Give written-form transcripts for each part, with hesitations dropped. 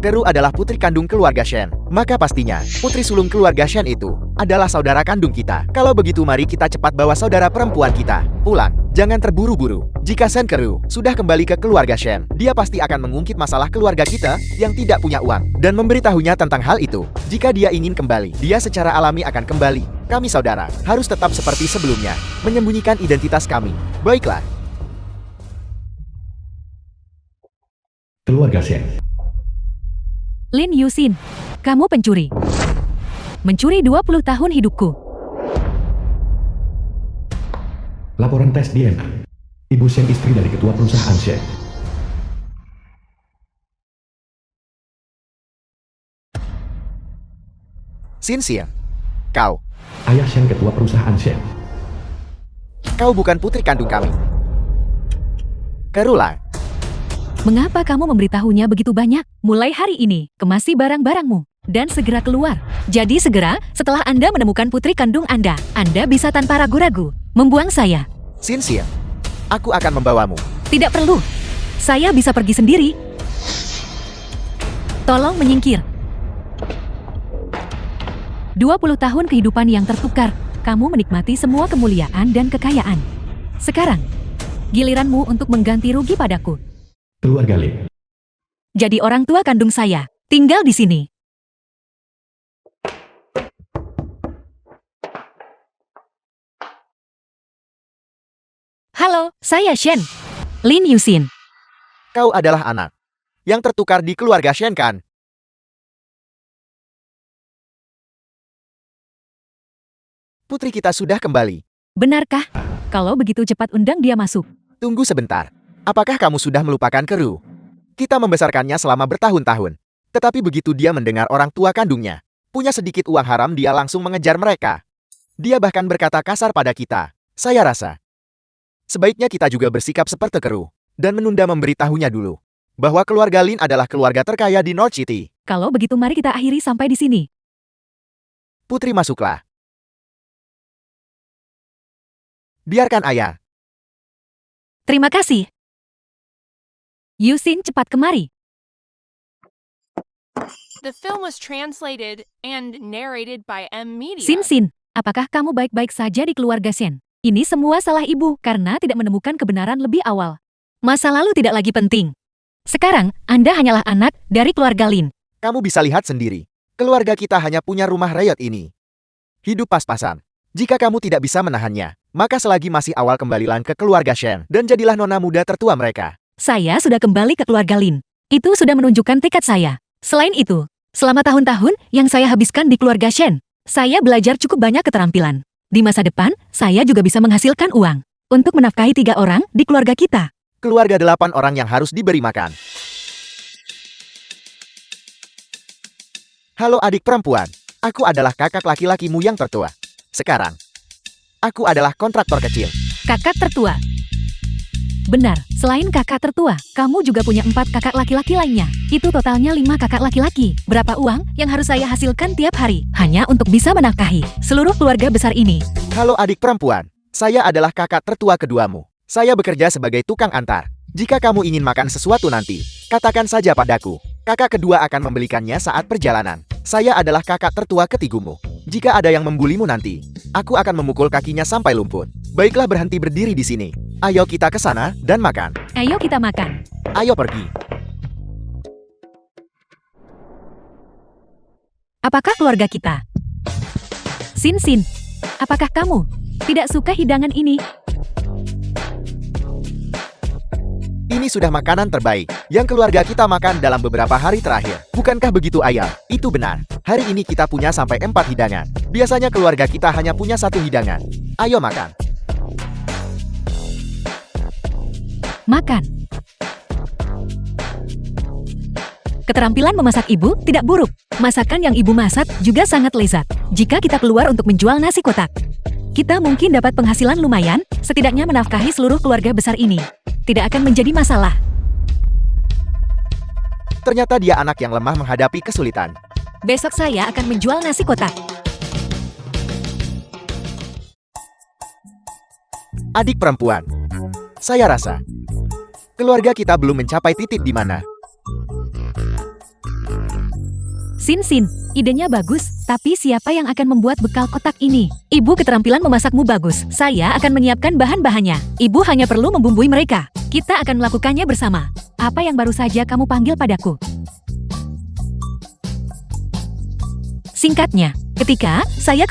Keru adalah putri kandung keluarga Shen. Maka pastinya, putri sulung keluarga Shen itu adalah saudara kandung kita. Kalau begitu mari kita cepat bawa saudara perempuan kita pulang. Jangan terburu-buru. Jika Shen Keru sudah kembali ke keluarga Shen, dia pasti akan mengungkit masalah keluarga kita yang tidak punya uang dan memberitahunya tentang hal itu. Jika dia ingin kembali, dia secara alami akan kembali. Kami saudara harus tetap seperti sebelumnya, menyembunyikan identitas kami. Baiklah. Keluarga Shen. Lin Yusin, kamu pencuri. Mencuri 20 tahun hidupku. Laporan tes DNA. Ibu Shen istri dari ketua perusahaan Shen. Xin, kau. Ayah Shen ketua perusahaan Shen. Kau bukan putri kandung kami. Kerulah. Mengapa kamu memberitahunya begitu banyak? Mulai hari ini, kemasi barang-barangmu dan segera keluar. Jadi segera, setelah Anda menemukan putri kandung Anda bisa tanpa ragu-ragu membuang saya. Xin, aku akan membawamu. Tidak perlu. Saya bisa pergi sendiri. Tolong menyingkir. 20 tahun kehidupan yang tertukar. Kamu menikmati semua kemuliaan dan kekayaan. Sekarang, giliranmu untuk mengganti rugi padaku. Keluarga Lin. Jadi orang tua kandung saya, tinggal di sini. Halo, saya Shen. Lin Yusin. Kau adalah anak yang tertukar di keluarga Shen kan? Putri kita sudah kembali. Benarkah? Kalau begitu cepat undang dia masuk. Tunggu sebentar. Apakah kamu sudah melupakan Keru? Kita membesarkannya selama bertahun-tahun. Tetapi begitu dia mendengar orang tua kandungnya punya sedikit uang haram, dia langsung mengejar mereka. Dia bahkan berkata kasar pada kita. Saya rasa sebaiknya kita juga bersikap seperti Keru dan menunda memberitahunya dulu bahwa keluarga Lin adalah keluarga terkaya di North City. Kalau begitu mari kita akhiri sampai di sini. Putri masuklah. Biarkan ayah. Terima kasih. Yusin, cepat kemari. The film was translated and narrated by M Media. Sin, apakah kamu baik-baik saja di keluarga Shen? Ini semua salah ibu karena tidak menemukan kebenaran lebih awal. Masa lalu tidak lagi penting. Sekarang, Anda hanyalah anak dari keluarga Lin. Kamu bisa lihat sendiri. Keluarga kita hanya punya rumah reyot ini. Hidup pas-pasan. Jika kamu tidak bisa menahannya, maka selagi masih awal kembalilah ke keluarga Shen dan jadilah nona muda tertua mereka. Saya sudah kembali ke keluarga Lin. Itu sudah menunjukkan tekad saya. Selain itu, selama tahun-tahun yang saya habiskan di keluarga Shen, saya belajar cukup banyak keterampilan. Di masa depan, saya juga bisa menghasilkan uang untuk menafkahi 3 orang di keluarga kita. Keluarga 8 orang yang harus diberi makan. Halo adik perempuan, aku adalah kakak laki-lakimu yang tertua. Sekarang, aku adalah kontraktor kecil. Kakak tertua. Benar, selain kakak tertua, kamu juga punya 4 kakak laki-laki lainnya. Itu totalnya 5 kakak laki-laki. Berapa uang yang harus saya hasilkan tiap hari? Hanya untuk bisa menafkahi seluruh keluarga besar ini. Halo adik perempuan, saya adalah kakak tertua keduamu. Saya bekerja sebagai tukang antar. Jika kamu ingin makan sesuatu nanti, katakan saja padaku. Kakak kedua akan membelikannya saat perjalanan. Saya adalah kakak tertua ketigumu. Jika ada yang membulimu nanti, aku akan memukul kakinya sampai lumpuh. Baiklah, berhenti berdiri di sini. Ayo kita ke sana dan makan. Ayo kita makan. Ayo pergi. Apakah keluarga kita? Sin, apakah kamu tidak suka hidangan ini? Ini sudah makanan terbaik yang keluarga kita makan dalam beberapa hari terakhir. Bukankah begitu, ayah? Itu benar. Hari ini kita punya sampai 4 hidangan. Biasanya keluarga kita hanya punya 1 hidangan. Ayo makan. Makan. Keterampilan memasak ibu tidak buruk. Masakan yang ibu masak juga sangat lezat. Jika kita keluar untuk menjual nasi kotak, kita mungkin dapat penghasilan lumayan, setidaknya menafkahi seluruh keluarga besar ini. Tidak akan menjadi masalah. Ternyata dia anak yang lemah menghadapi kesulitan. Besok saya akan menjual nasi kotak. Adik perempuan, saya rasa keluarga kita belum mencapai titik di mana Sin, idenya bagus, tapi siapa yang akan membuat bekal kotak ini? Ibu, keterampilan memasakmu bagus. Saya akan menyiapkan bahan-bahannya. Ibu hanya perlu membumbui mereka. Kita akan melakukannya bersama. Apa yang baru saja kamu panggil padaku? Singkatnya, ketika saya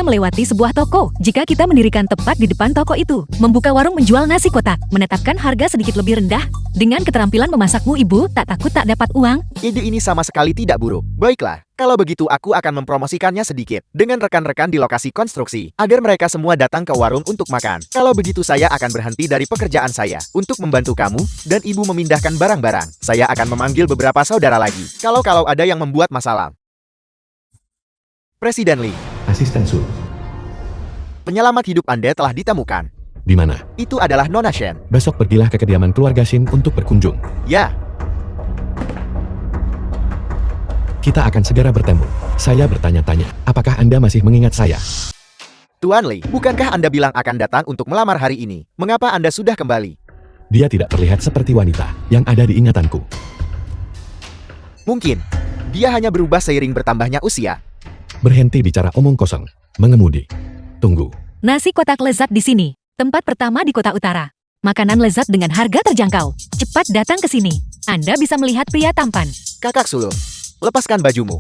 melewati sebuah toko. Jika kita mendirikan tepat di depan toko itu, membuka warung menjual nasi kotak, menetapkan harga sedikit lebih rendah, dengan keterampilan memasakmu, Ibu tak takut tak dapat uang? Ide ini sama sekali tidak buruk. Baiklah, kalau begitu aku akan mempromosikannya sedikit dengan rekan-rekan di lokasi konstruksi, agar mereka semua datang ke warung untuk makan. Kalau begitu saya akan berhenti dari pekerjaan saya untuk membantu kamu dan ibu memindahkan barang-barang. Saya akan memanggil beberapa saudara lagi. Kalau ada yang membuat masalah. Presiden Lee, Asisten Su. penyelamat hidup Anda telah ditemukan. Di mana? Itu adalah Nona Shen. Besok pergilah ke kediaman keluarga Shin untuk berkunjung. Ya, Kita akan segera bertemu. Saya bertanya-tanya, apakah Anda masih mengingat saya? Tuan Lee, bukankah Anda bilang akan datang untuk melamar hari ini? Mengapa Anda sudah kembali? Dia tidak terlihat seperti wanita yang ada di ingatanku. Mungkin, dia hanya berubah seiring bertambahnya usia. Berhenti bicara omong kosong. Mengemudi. Tunggu. Nasi kotak lezat di sini. Tempat pertama di kota utara. Makanan lezat dengan harga terjangkau. Cepat datang ke sini. Anda bisa melihat pria tampan. Kakak sulung, lepaskan bajumu.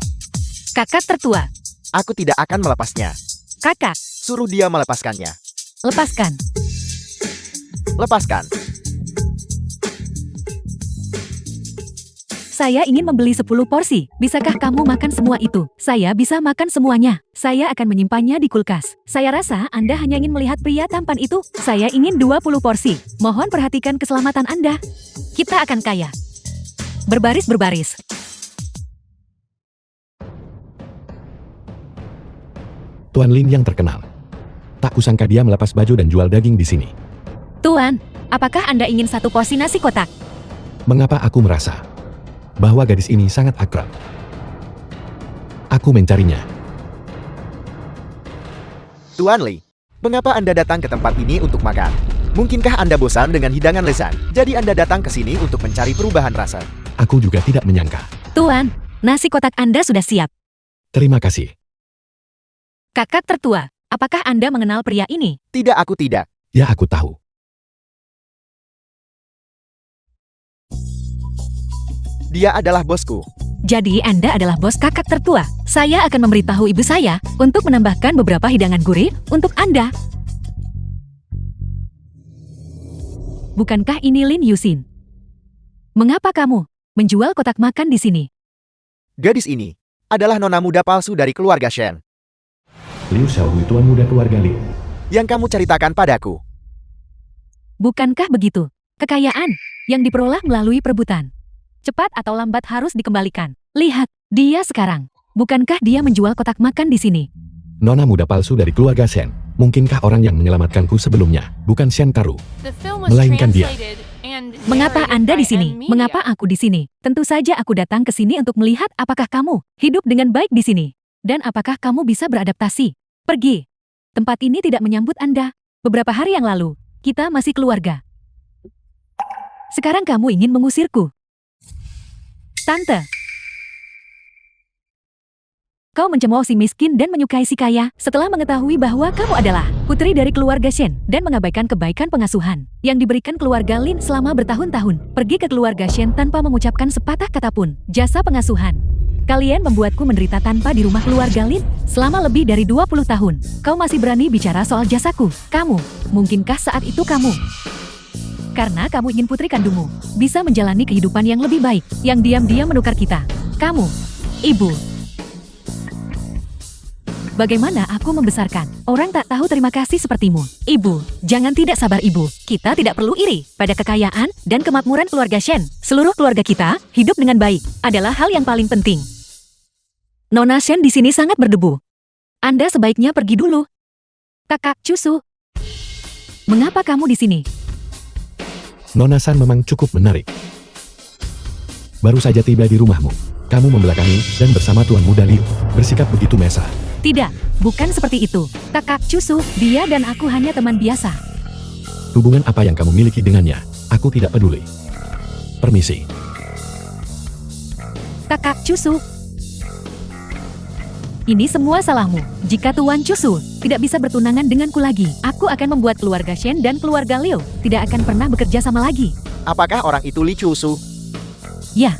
Kakak tertua. Aku tidak akan melepasnya. Kakak, Suruh dia melepaskannya. lepaskan. Lepaskan. Saya ingin membeli 10 porsi. Bisakah kamu makan semua itu? Saya bisa makan semuanya. Saya akan menyimpannya di kulkas. Saya rasa Anda hanya ingin melihat pria tampan itu. Saya ingin 20 porsi. Mohon perhatikan keselamatan Anda. Kita akan kaya. Berbaris-berbaris. Tuan Lin yang terkenal. Tak kusangka dia melepas baju dan jual daging di sini. Tuan, apakah Anda ingin 1 porsi nasi kotak? Mengapa aku merasa bahwa gadis ini sangat akrab? Aku mencarinya. Tuan Lee, mengapa Anda datang ke tempat ini untuk makan? Mungkinkah Anda bosan dengan hidangan lezat? Jadi Anda datang ke sini untuk mencari perubahan rasa. Aku juga tidak menyangka. Tuan, nasi kotak Anda sudah siap. Terima kasih. Kakak tertua, apakah Anda mengenal pria ini? Tidak, aku tidak. Ya, aku tahu. Dia adalah bosku. Jadi Anda adalah bos kakak tertua. Saya akan memberitahu ibu saya untuk menambahkan beberapa hidangan gurih untuk Anda. Bukankah ini Lin Yusin? Mengapa kamu menjual kotak makan di sini? Gadis ini adalah nona muda palsu dari keluarga Shen Liu Xiaohui, tuan muda keluarga Liu. yang kamu ceritakan padaku. Bukankah begitu? Kekayaan yang diperoleh melalui perebutan. Cepat atau lambat harus dikembalikan. Lihat, dia sekarang. Bukankah dia menjual kotak makan di sini? Nona muda palsu dari keluarga Shen. Mungkinkah orang yang menyelamatkanku sebelumnya bukan Shen Karu? The film was Melainkan dia. translated and Mengapa narrated Anda by di sini? N Media. Mengapa aku di sini? Tentu saja aku datang ke sini untuk melihat apakah kamu hidup dengan baik di sini. Dan apakah kamu bisa beradaptasi. Pergi. Tempat ini tidak menyambut Anda. Beberapa hari yang lalu, kita masih keluarga. Sekarang kamu ingin mengusirku. Tante. Kau mencemooh si miskin dan menyukai si kaya setelah mengetahui bahwa kamu adalah putri dari keluarga Shen dan mengabaikan kebaikan pengasuhan yang diberikan keluarga Lin selama bertahun-tahun. Pergi ke keluarga Shen tanpa mengucapkan sepatah kata pun. Jasa pengasuhan. Kalian membuatku menderita tanpa di rumah keluarga Lin selama lebih dari 20 tahun. Kau masih berani bicara soal jasaku? Kamu, mungkinkah saat itu kamu? Karena kamu ingin putri kandungmu bisa menjalani kehidupan yang lebih baik, yang diam-diam menukar kita. Kamu, ibu. Bagaimana aku membesarkan orang tak tahu terima kasih sepertimu? Ibu, jangan tidak sabar ibu. Kita tidak perlu iri pada kekayaan dan kemakmuran keluarga Shen. Seluruh keluarga kita hidup dengan baik adalah hal yang paling penting. Nona Shen di sini sangat berdebu. Anda sebaiknya pergi dulu. Kakak Cusu. Mengapa kamu di sini? Nona San memang cukup menarik. Baru saja tiba di rumahmu. Kamu membelakangi dan bersama Tuan Muda Liu bersikap begitu mesra. Tidak, bukan seperti itu. Kakak Cusu, dia dan aku hanya teman biasa. Hubungan apa yang kamu miliki dengannya? Aku tidak peduli. Permisi. Kakak Cusu. Ini semua salahmu. Jika Tuan Cusu tidak bisa bertunangan denganku lagi, aku akan membuat keluarga Shen dan keluarga Liu tidak akan pernah bekerja sama lagi. Apakah orang itu Li Cusu? Ya.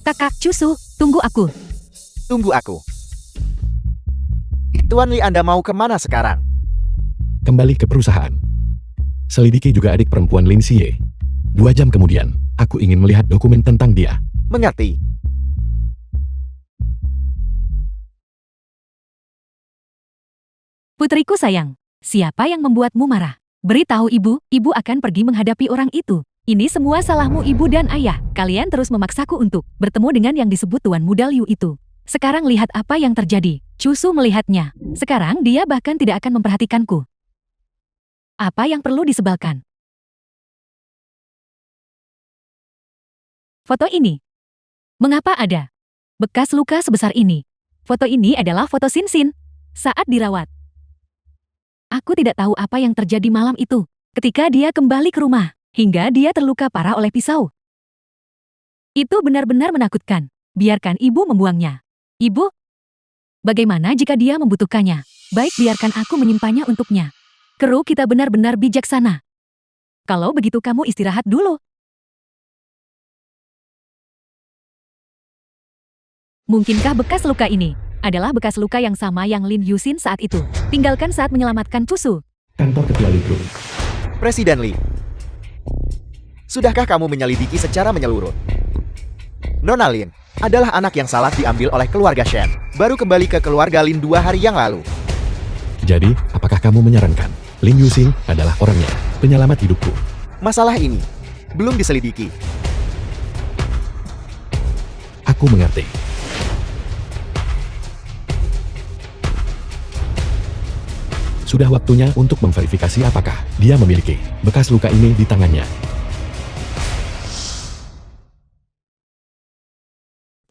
Kakak Cusu, tunggu aku. Tunggu aku. Tuan Li, Anda mau kemana sekarang? Kembali ke perusahaan. Selidiki juga adik perempuan Lin Xie. 2 jam kemudian, aku ingin melihat dokumen tentang dia. Mengerti. Putriku sayang, siapa yang membuatmu marah? Beritahu ibu, ibu akan pergi menghadapi orang itu. Ini semua salahmu ibu dan ayah. Kalian terus memaksaku untuk bertemu dengan yang disebut Tuan Muda Liu itu. Sekarang lihat apa yang terjadi. Cusu melihatnya. Sekarang dia bahkan tidak akan memperhatikanku. Apa yang perlu disebalkan? Foto ini. Mengapa ada bekas luka sebesar ini? Foto ini adalah foto Xin Xin saat dirawat. Aku tidak tahu apa yang terjadi malam itu, ketika dia kembali ke rumah, hingga dia terluka parah oleh pisau. Itu benar-benar menakutkan. Biarkan ibu membuangnya. Ibu, bagaimana jika dia membutuhkannya? Baik, biarkan aku menyimpannya untuknya. Kru kita benar-benar bijaksana. Kalau begitu kamu istirahat dulu. Mungkinkah bekas luka ini adalah bekas luka yang sama yang Lin Yuxin saat itu tinggalkan saat menyelamatkan Cusu? Kantor Ketua Li Group. Presiden Li. Sudahkah kamu menyelidiki secara menyeluruh? Nona Lin adalah anak yang salah diambil oleh keluarga Shen. Baru kembali ke keluarga Lin 2 hari yang lalu. Jadi, apakah kamu menyarankan Lin Yuxin adalah orangnya, penyelamat hidupku? Masalah ini belum diselidiki. Aku mengerti. Sudah waktunya untuk memverifikasi apakah dia memiliki bekas luka ini di tangannya.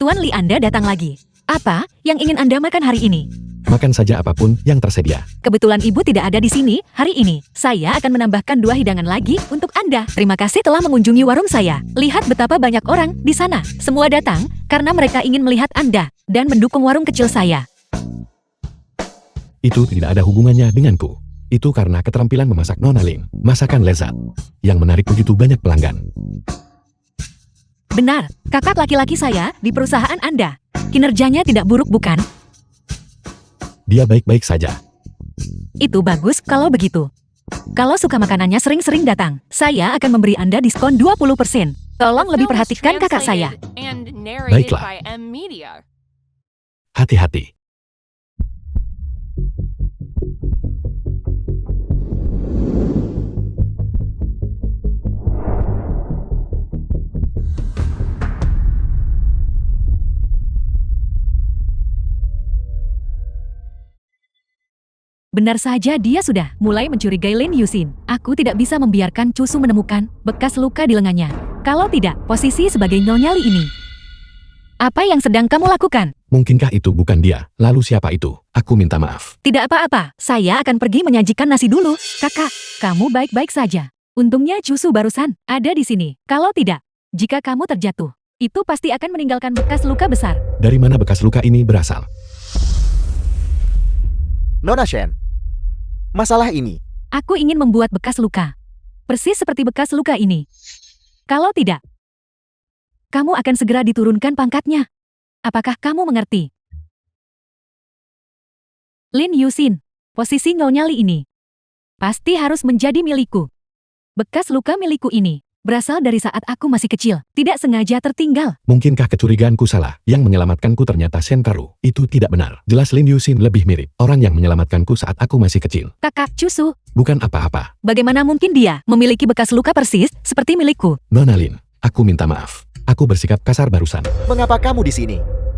Tuan Li, Anda datang lagi. Apa yang ingin Anda makan hari ini? Makan saja apapun yang tersedia. Kebetulan ibu tidak ada di sini hari ini. Saya akan menambahkan 2 hidangan lagi untuk Anda. Terima kasih telah mengunjungi warung saya. Lihat betapa banyak orang di sana. Semua datang karena mereka ingin melihat Anda dan mendukung warung kecil saya. Itu tidak ada hubungannya denganku. Itu karena keterampilan memasak Nona Lin. Masakan lezat yang menarik begitu banyak pelanggan. Benar, kakak laki-laki saya di perusahaan Anda. Kinerjanya tidak buruk, bukan? Dia baik-baik saja. Itu bagus kalau begitu. Kalau suka makanannya sering-sering datang, saya akan memberi Anda diskon 20%. Tolong lebih perhatikan kakak saya. Baiklah. Hati-hati. Benar saja, dia sudah mulai mencurigai Lin Yuxin. Aku tidak bisa membiarkan Cusu menemukan bekas luka di lengannya. Kalau tidak, posisi sebagai Nyonya Li ini. Apa yang sedang kamu lakukan? Mungkinkah itu bukan dia? Lalu siapa itu? Aku minta maaf. Tidak apa-apa, saya akan pergi menyajikan nasi dulu. Kakak, kamu baik-baik saja. Untungnya Cusu barusan ada di sini. Kalau tidak, jika kamu terjatuh, itu pasti akan meninggalkan bekas luka besar. Dari mana bekas luka ini berasal? Nona Shen. Masalah ini. Aku ingin membuat bekas luka. Persis seperti bekas luka ini. Kalau tidak, kamu akan segera diturunkan pangkatnya. Apakah kamu mengerti? Lin Yuxin, posisi Nyonya Li ini pasti harus menjadi milikku. Bekas luka milikku ini berasal dari saat aku masih kecil, tidak sengaja tertinggal. Mungkinkah kecurigaanku salah? Yang menyelamatkanku ternyata Shen Karu. Itu tidak benar. Jelas Lin Yuxin lebih mirip orang yang menyelamatkanku saat aku masih kecil. Kakak Cusu, Bukan apa-apa. bagaimana mungkin dia memiliki bekas luka persis seperti milikku? Nona Lin, aku minta maaf. Aku bersikap kasar barusan. Mengapa kamu di sini?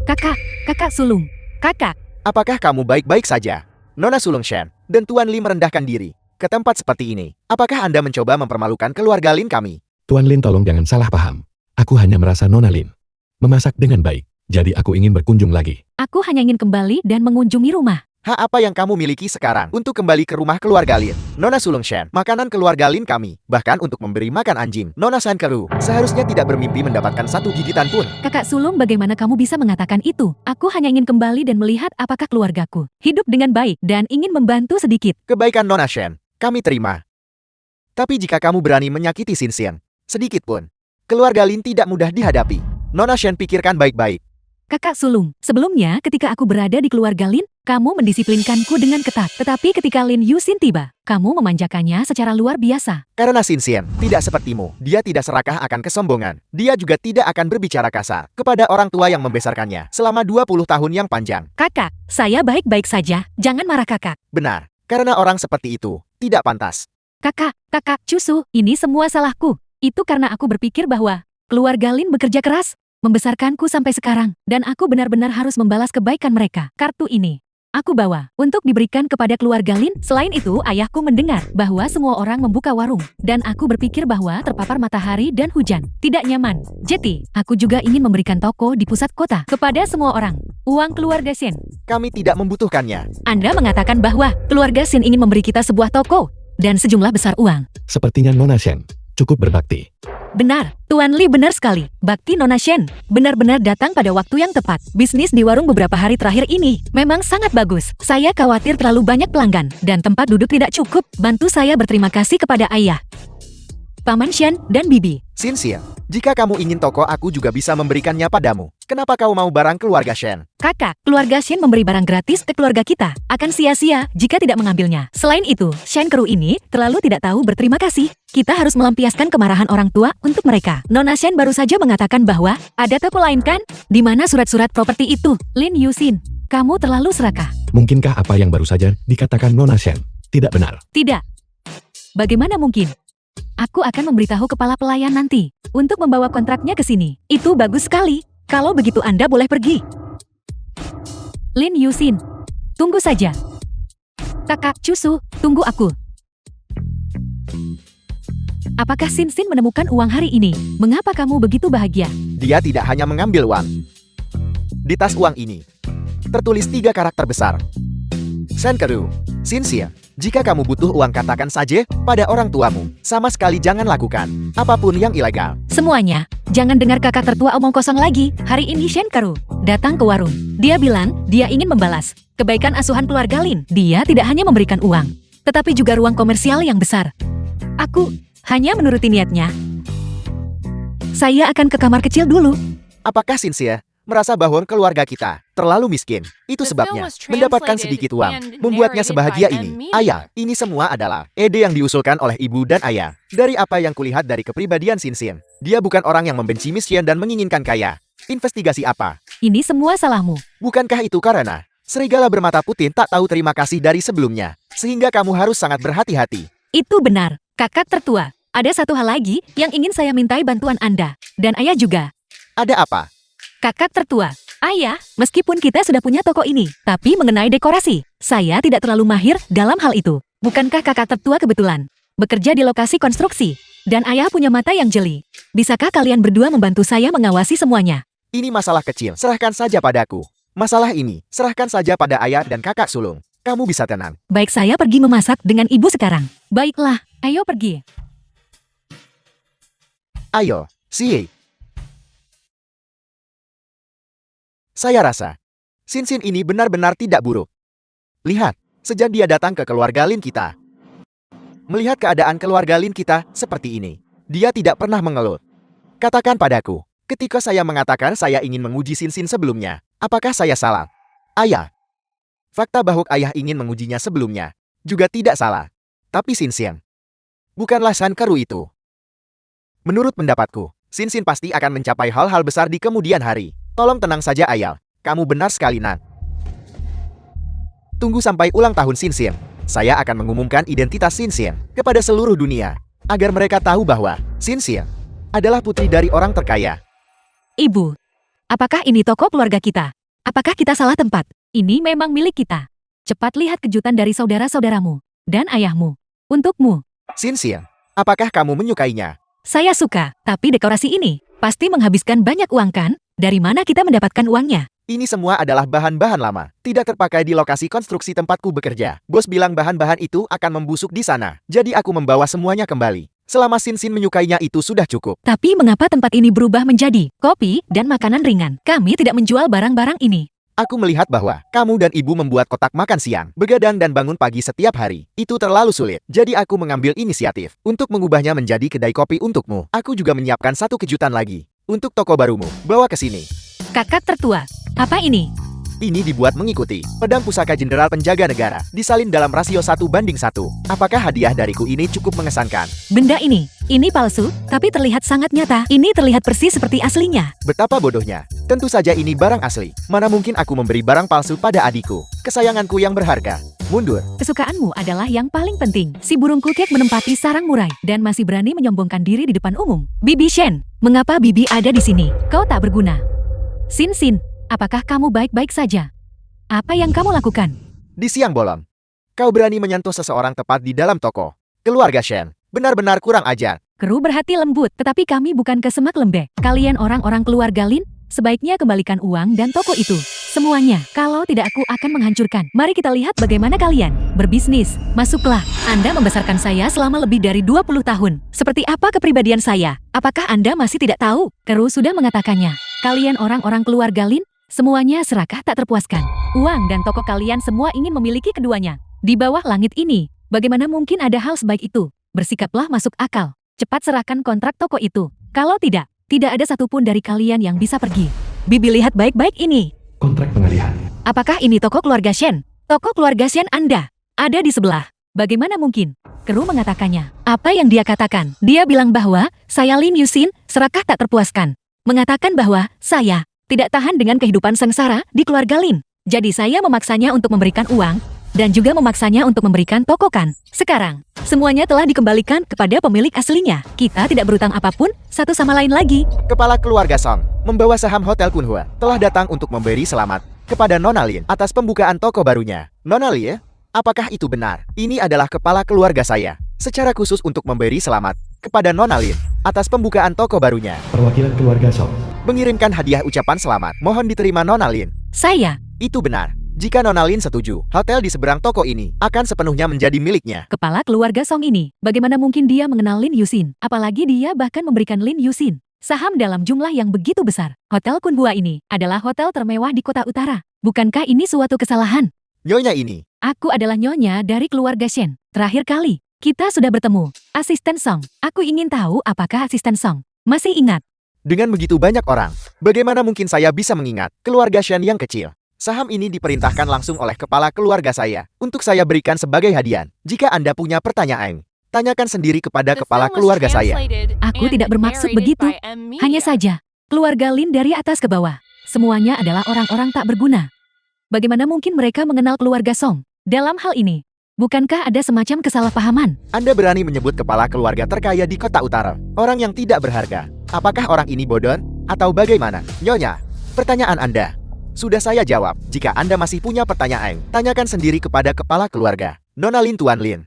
Kakak sulung. Kakak, Apakah kamu baik-baik saja? Nona Sulung Shen dan Tuan Li merendahkan diri ke tempat seperti ini. Apakah Anda mencoba mempermalukan keluarga Lin kami? Tuan Lin, tolong jangan salah paham. Aku hanya merasa Nona Lin memasak dengan baik. Jadi aku ingin berkunjung lagi. aku hanya ingin kembali dan mengunjungi rumah. Apa yang kamu miliki sekarang untuk kembali ke rumah keluarga Lin? Nona Sulung Shen, makanan keluarga Lin kami, bahkan untuk memberi makan anjing. Nona San Keru, seharusnya tidak bermimpi mendapatkan satu gigitan pun. Kakak sulung, bagaimana kamu bisa mengatakan itu? Aku hanya ingin kembali dan melihat apakah keluargaku hidup dengan baik dan ingin membantu sedikit. Kebaikan Nona Shen, kami terima. Tapi jika kamu berani menyakiti Xinxian, sedikit pun, keluarga Lin tidak mudah dihadapi. Nona Shen pikirkan baik-baik. Kakak sulung, sebelumnya ketika aku berada di keluarga Lin, kamu mendisiplinkanku dengan ketat. Tetapi ketika Lin Yusin tiba, kamu memanjakannya secara luar biasa. Karena Xinxian tidak sepertimu, dia tidak serakah akan kesombongan. Dia juga tidak akan berbicara kasar kepada orang tua yang membesarkannya selama 20 tahun yang panjang. Kakak, saya baik-baik saja, jangan marah kakak. Benar, karena orang seperti itu tidak pantas. Kakak, Cusu, ini semua salahku. Itu karena aku berpikir bahwa keluarga Lin bekerja keras, membesarkanku sampai sekarang, dan aku benar-benar harus membalas kebaikan mereka. Kartu ini aku bawa untuk diberikan kepada keluarga Lin. Selain itu, ayahku mendengar bahwa semua orang membuka warung, dan aku berpikir bahwa terpapar matahari dan hujan tidak nyaman. Jadi, aku juga ingin memberikan toko di pusat kota kepada semua orang. Uang keluarga Shen. Kami tidak membutuhkannya. Anda mengatakan bahwa keluarga Shen ingin memberi kita sebuah toko dan sejumlah besar uang. Sepertinya Nona Shen cukup berbakti. Benar, Tuan Li benar sekali. Bakti Nona Shen benar-benar datang pada waktu yang tepat. Bisnis di warung beberapa hari terakhir ini memang sangat bagus. Saya khawatir terlalu banyak pelanggan dan tempat duduk tidak cukup. Bantu saya berterima kasih kepada ayah, Paman Shen, dan Bibi. Xinxian, jika kamu ingin toko, aku juga bisa memberikannya padamu. Kenapa kau mau barang keluarga Shen? Kakak, keluarga Shen memberi barang gratis ke keluarga kita. Akan sia-sia jika tidak mengambilnya. Selain itu, Shen Keru ini terlalu tidak tahu berterima kasih. Kita harus melampiaskan kemarahan orang tua untuk mereka. Nona Shen baru saja mengatakan bahwa ada toko lain kan? Di mana surat-surat properti itu? Lin Yusin, kamu terlalu serakah. Mungkinkah apa yang baru saja dikatakan Nona Shen tidak benar? Tidak. Bagaimana mungkin? Aku akan memberitahu kepala pelayan nanti untuk membawa kontraknya ke sini. Itu bagus sekali. Kalau begitu Anda boleh pergi. Lin Yusin, tunggu saja. Kakak Cusu, tunggu aku. Apakah Xinxian menemukan uang hari ini? Mengapa kamu begitu bahagia? Dia tidak hanya mengambil uang. Di tas uang ini tertulis 3 karakter besar. San Keru, Xinxian, jika kamu butuh uang katakan saja pada orang tuamu. Sama sekali jangan lakukan apapun yang ilegal. Semuanya, jangan dengar kakak tertua omong kosong lagi. Hari ini Shen Keru datang ke warung. Dia bilang dia ingin membalas kebaikan asuhan keluarga Lin. Dia tidak hanya memberikan uang, tetapi juga ruang komersial yang besar. Aku hanya menuruti niatnya. Saya akan ke kamar kecil dulu. Apakah Xinxian merasa bahwa keluarga kita terlalu miskin? Itu sebabnya mendapatkan sedikit uang membuatnya sebahagia ini. Ayah, ini semua adalah ide yang diusulkan oleh ibu dan ayah. Dari apa yang kulihat dari kepribadian Xinxian, dia bukan orang yang membenci Xian dan menginginkan kaya. Investigasi apa? Ini semua salahmu. Bukankah itu karena serigala bermata putih tak tahu terima kasih dari sebelumnya, sehingga kamu harus sangat berhati-hati? Itu benar, kakak tertua. Ada satu hal lagi yang ingin saya mintai bantuan Anda. Dan ayah juga. Ada apa? Kakak tertua, ayah, meskipun kita sudah punya toko ini, tapi mengenai dekorasi, saya tidak terlalu mahir dalam hal itu. Bukankah kakak tertua kebetulan bekerja di lokasi konstruksi? Dan ayah punya mata yang jeli. Bisakah kalian berdua membantu saya mengawasi semuanya? Ini masalah kecil, serahkan saja padaku. Masalah ini, serahkan saja pada ayah dan kakak sulung. Kamu bisa tenang. Baik, saya pergi memasak dengan ibu sekarang. Baiklah, ayo pergi. Ayo, Xie. Saya rasa Xinxian ini benar-benar tidak buruk. Lihat, sejak dia datang ke keluarga Lin kita. Melihat keadaan keluarga Lin kita seperti ini, dia tidak pernah mengeluh. Katakan padaku, ketika saya mengatakan saya ingin menguji Xinxian sebelumnya, apakah saya salah? Ayah, fakta bahwa ayah ingin mengujinya sebelumnya juga tidak salah. Tapi Xinxian bukanlah San Keru itu. Menurut pendapatku, Xinxian pasti akan mencapai hal-hal besar di kemudian hari. Tolong tenang saja ayah, kamu benar sekali Nan. Tunggu sampai ulang tahun Xinxian. Saya akan mengumumkan identitas Xinxian kepada seluruh dunia, agar mereka tahu bahwa Xinxian adalah putri dari orang terkaya. Ibu, apakah ini toko keluarga kita? Apakah kita salah tempat? Ini memang milik kita. Cepat lihat kejutan dari saudara-saudaramu dan ayahmu. Untukmu. Xinxian, apakah kamu menyukainya? Saya suka, tapi dekorasi ini pasti menghabiskan banyak uang kan? Dari mana kita mendapatkan uangnya? Ini semua adalah bahan-bahan lama, tidak terpakai di lokasi konstruksi tempatku bekerja. Bos bilang bahan-bahan itu akan membusuk di sana, jadi aku membawa semuanya kembali. Selama Sin menyukainya itu sudah cukup. Tapi mengapa tempat ini berubah menjadi kopi dan makanan ringan? Kami tidak menjual barang-barang ini. Aku melihat bahwa kamu dan ibu membuat kotak makan siang, begadang dan bangun pagi setiap hari. Itu terlalu sulit. Jadi aku mengambil inisiatif untuk mengubahnya menjadi kedai kopi untukmu. Aku juga menyiapkan satu kejutan lagi. Untuk toko barumu, bawa ke sini. Kakak tertua, apa ini? Ini dibuat mengikuti pedang pusaka Jenderal Penjaga Negara, disalin dalam rasio 1:1. Apakah hadiah dariku ini cukup mengesankan? Benda ini palsu, tapi terlihat sangat nyata. Ini terlihat persis seperti aslinya. Betapa bodohnya. Tentu saja ini barang asli. Mana mungkin aku memberi barang palsu pada adikku, kesayanganku yang berharga. Mundur. Kesukaanmu adalah yang paling penting. Si burung kukek menempati sarang murai dan masih berani menyombongkan diri di depan umum. Bibi Shen, mengapa Bibi ada di sini? Kau tak berguna. Sin, apakah kamu baik-baik saja? Apa yang kamu lakukan? Di siang bolong, kau berani menyentuh seseorang tepat di dalam toko. Keluarga Shen, benar-benar kurang ajar. Kru berhati lembut, tetapi kami bukan ke semak lembek. Kalian orang-orang keluarga Lin, sebaiknya kembalikan uang dan toko itu. Semuanya, kalau tidak aku akan menghancurkan. Mari kita lihat bagaimana kalian berbisnis. Masuklah, Anda membesarkan saya selama lebih dari 20 tahun. Seperti apa kepribadian saya? Apakah Anda masih tidak tahu? Kru sudah mengatakannya. Kalian orang-orang keluarga Lin, semuanya serakah tak terpuaskan. Uang dan toko kalian semua ingin memiliki keduanya. Di bawah langit ini, bagaimana mungkin ada hal sebaik itu? Bersikaplah masuk akal. Cepat serahkan kontrak toko itu. Kalau tidak ada satupun dari kalian yang bisa pergi. Bibi lihat baik-baik ini. Kontrak pengalihan. Apakah ini toko keluarga Shen? Toko keluarga Shen Anda ada di sebelah. Bagaimana mungkin? Kru mengatakannya. Apa yang dia katakan? Dia bilang bahwa saya Lin Yusin, serakah tak terpuaskan. Mengatakan bahwa saya tidak tahan dengan kehidupan sengsara di keluarga Lin. Jadi saya memaksanya untuk memberikan uang dan juga memaksanya untuk memberikan toko kan. Sekarang, semuanya telah dikembalikan kepada pemilik aslinya. Kita tidak berutang apapun satu sama lain lagi. Kepala keluarga Song, membawa saham Hotel Kunhua, telah datang untuk memberi selamat kepada Nona Lin atas pembukaan toko barunya. Nona Lin, apakah itu benar? Ini adalah kepala keluarga saya, secara khusus untuk memberi selamat kepada Nona Lin atas pembukaan toko barunya. Perwakilan keluarga Song. Mengirimkan hadiah ucapan selamat. Mohon diterima Nona Lin. Saya. Itu benar. Jika Nona Lin setuju, hotel di seberang toko ini akan sepenuhnya menjadi miliknya. Kepala keluarga Song ini, bagaimana mungkin dia mengenal Lin Yusin? Apalagi dia bahkan memberikan Lin Yusin saham dalam jumlah yang begitu besar. Hotel Kunhua ini adalah hotel termewah di kota utara. Bukankah ini suatu kesalahan? Nyonya ini. Aku adalah nyonya dari keluarga Shen. Terakhir kali, kita sudah bertemu. Asisten Song, aku ingin tahu apakah asisten Song masih ingat? Dengan begitu banyak orang, bagaimana mungkin saya bisa mengingat keluarga Shen yang kecil? Saham ini diperintahkan langsung oleh kepala keluarga saya untuk saya berikan sebagai hadiah. Jika Anda punya pertanyaan, tanyakan sendiri kepada kepala keluarga saya. Aku tidak bermaksud begitu. Hanya saja, keluarga Lin dari atas ke bawah, semuanya adalah orang-orang tak berguna. Bagaimana mungkin mereka mengenal keluarga Song? Dalam hal ini, bukankah ada semacam kesalahpahaman? Anda berani menyebut kepala keluarga terkaya di kota utara orang yang tidak berharga. Apakah orang ini bodoh? Atau bagaimana? Nyonya, pertanyaan Anda sudah saya jawab. Jika Anda masih punya pertanyaan, tanyakan sendiri kepada kepala keluarga. Nona Lin, Tuan Lin.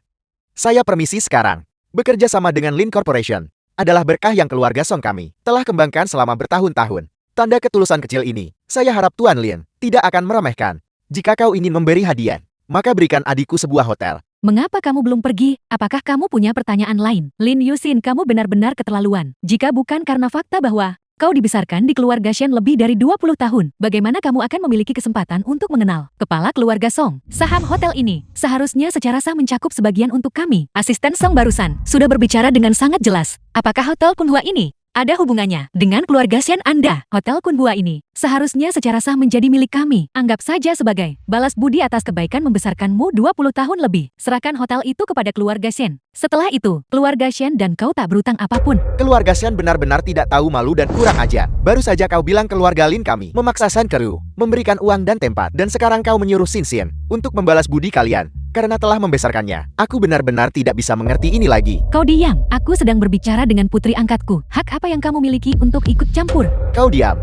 Saya permisi sekarang. Bekerja sama dengan Lin Corporation adalah berkah yang keluarga Song kami telah kembangkan selama bertahun-tahun. Tanda ketulusan kecil ini, saya harap Tuan Lin tidak akan meremehkan. Jika kau ingin memberi hadiah, maka berikan adikku sebuah hotel. Mengapa kamu belum pergi? Apakah kamu punya pertanyaan lain? Lin Yusin, kamu benar-benar keterlaluan. Jika bukan karena fakta bahwa kau dibesarkan di keluarga Shen lebih dari 20 tahun. Bagaimana kamu akan memiliki kesempatan untuk mengenal kepala keluarga Song? Saham hotel ini seharusnya secara sah mencakup sebagian untuk kami. Asisten Song barusan sudah berbicara dengan sangat jelas. Apakah hotel Kunhua ini ada hubungannya dengan keluarga Shen Anda? Hotel Kunhua ini seharusnya secara sah menjadi milik kami. Anggap saja sebagai balas budi atas kebaikan membesarkanmu 20 tahun lebih. Serahkan hotel itu kepada keluarga Shen. Setelah itu, keluarga Shen dan kau tak berutang apapun. Keluarga Shen benar-benar tidak tahu malu dan kurang ajar. Baru saja kau bilang keluarga Lin kami memaksa Shen Keru memberikan uang dan tempat. Dan sekarang kau menyuruh Sin untuk membalas budi kalian karena telah membesarkannya. Aku benar-benar tidak bisa mengerti ini lagi. Kau diam. Aku sedang berbicara dengan putri angkatku. Hak apa yang kamu miliki untuk ikut campur? Kau diam.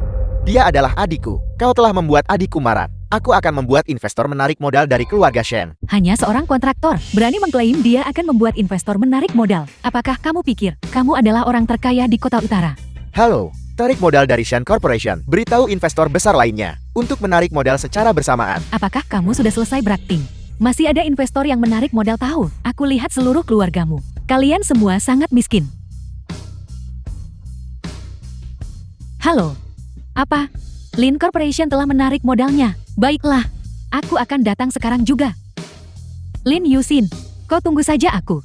Dia adalah adikku. Kau telah membuat adikku marah. Aku akan membuat investor menarik modal dari keluarga Shen. Hanya seorang kontraktor berani mengklaim dia akan membuat investor menarik modal. Apakah kamu pikir kamu adalah orang terkaya di kota utara? Halo, Tarik modal dari Shen Corporation. Beritahu investor besar lainnya untuk menarik modal secara bersamaan. Apakah kamu sudah selesai berakting? Masih ada investor yang menarik modal tahu? Aku lihat seluruh keluargamu. Kalian semua sangat miskin. Halo. Apa? Lin Corporation telah menarik modalnya. Baiklah. Aku akan datang sekarang juga. Lin Yusin, kau tunggu saja aku.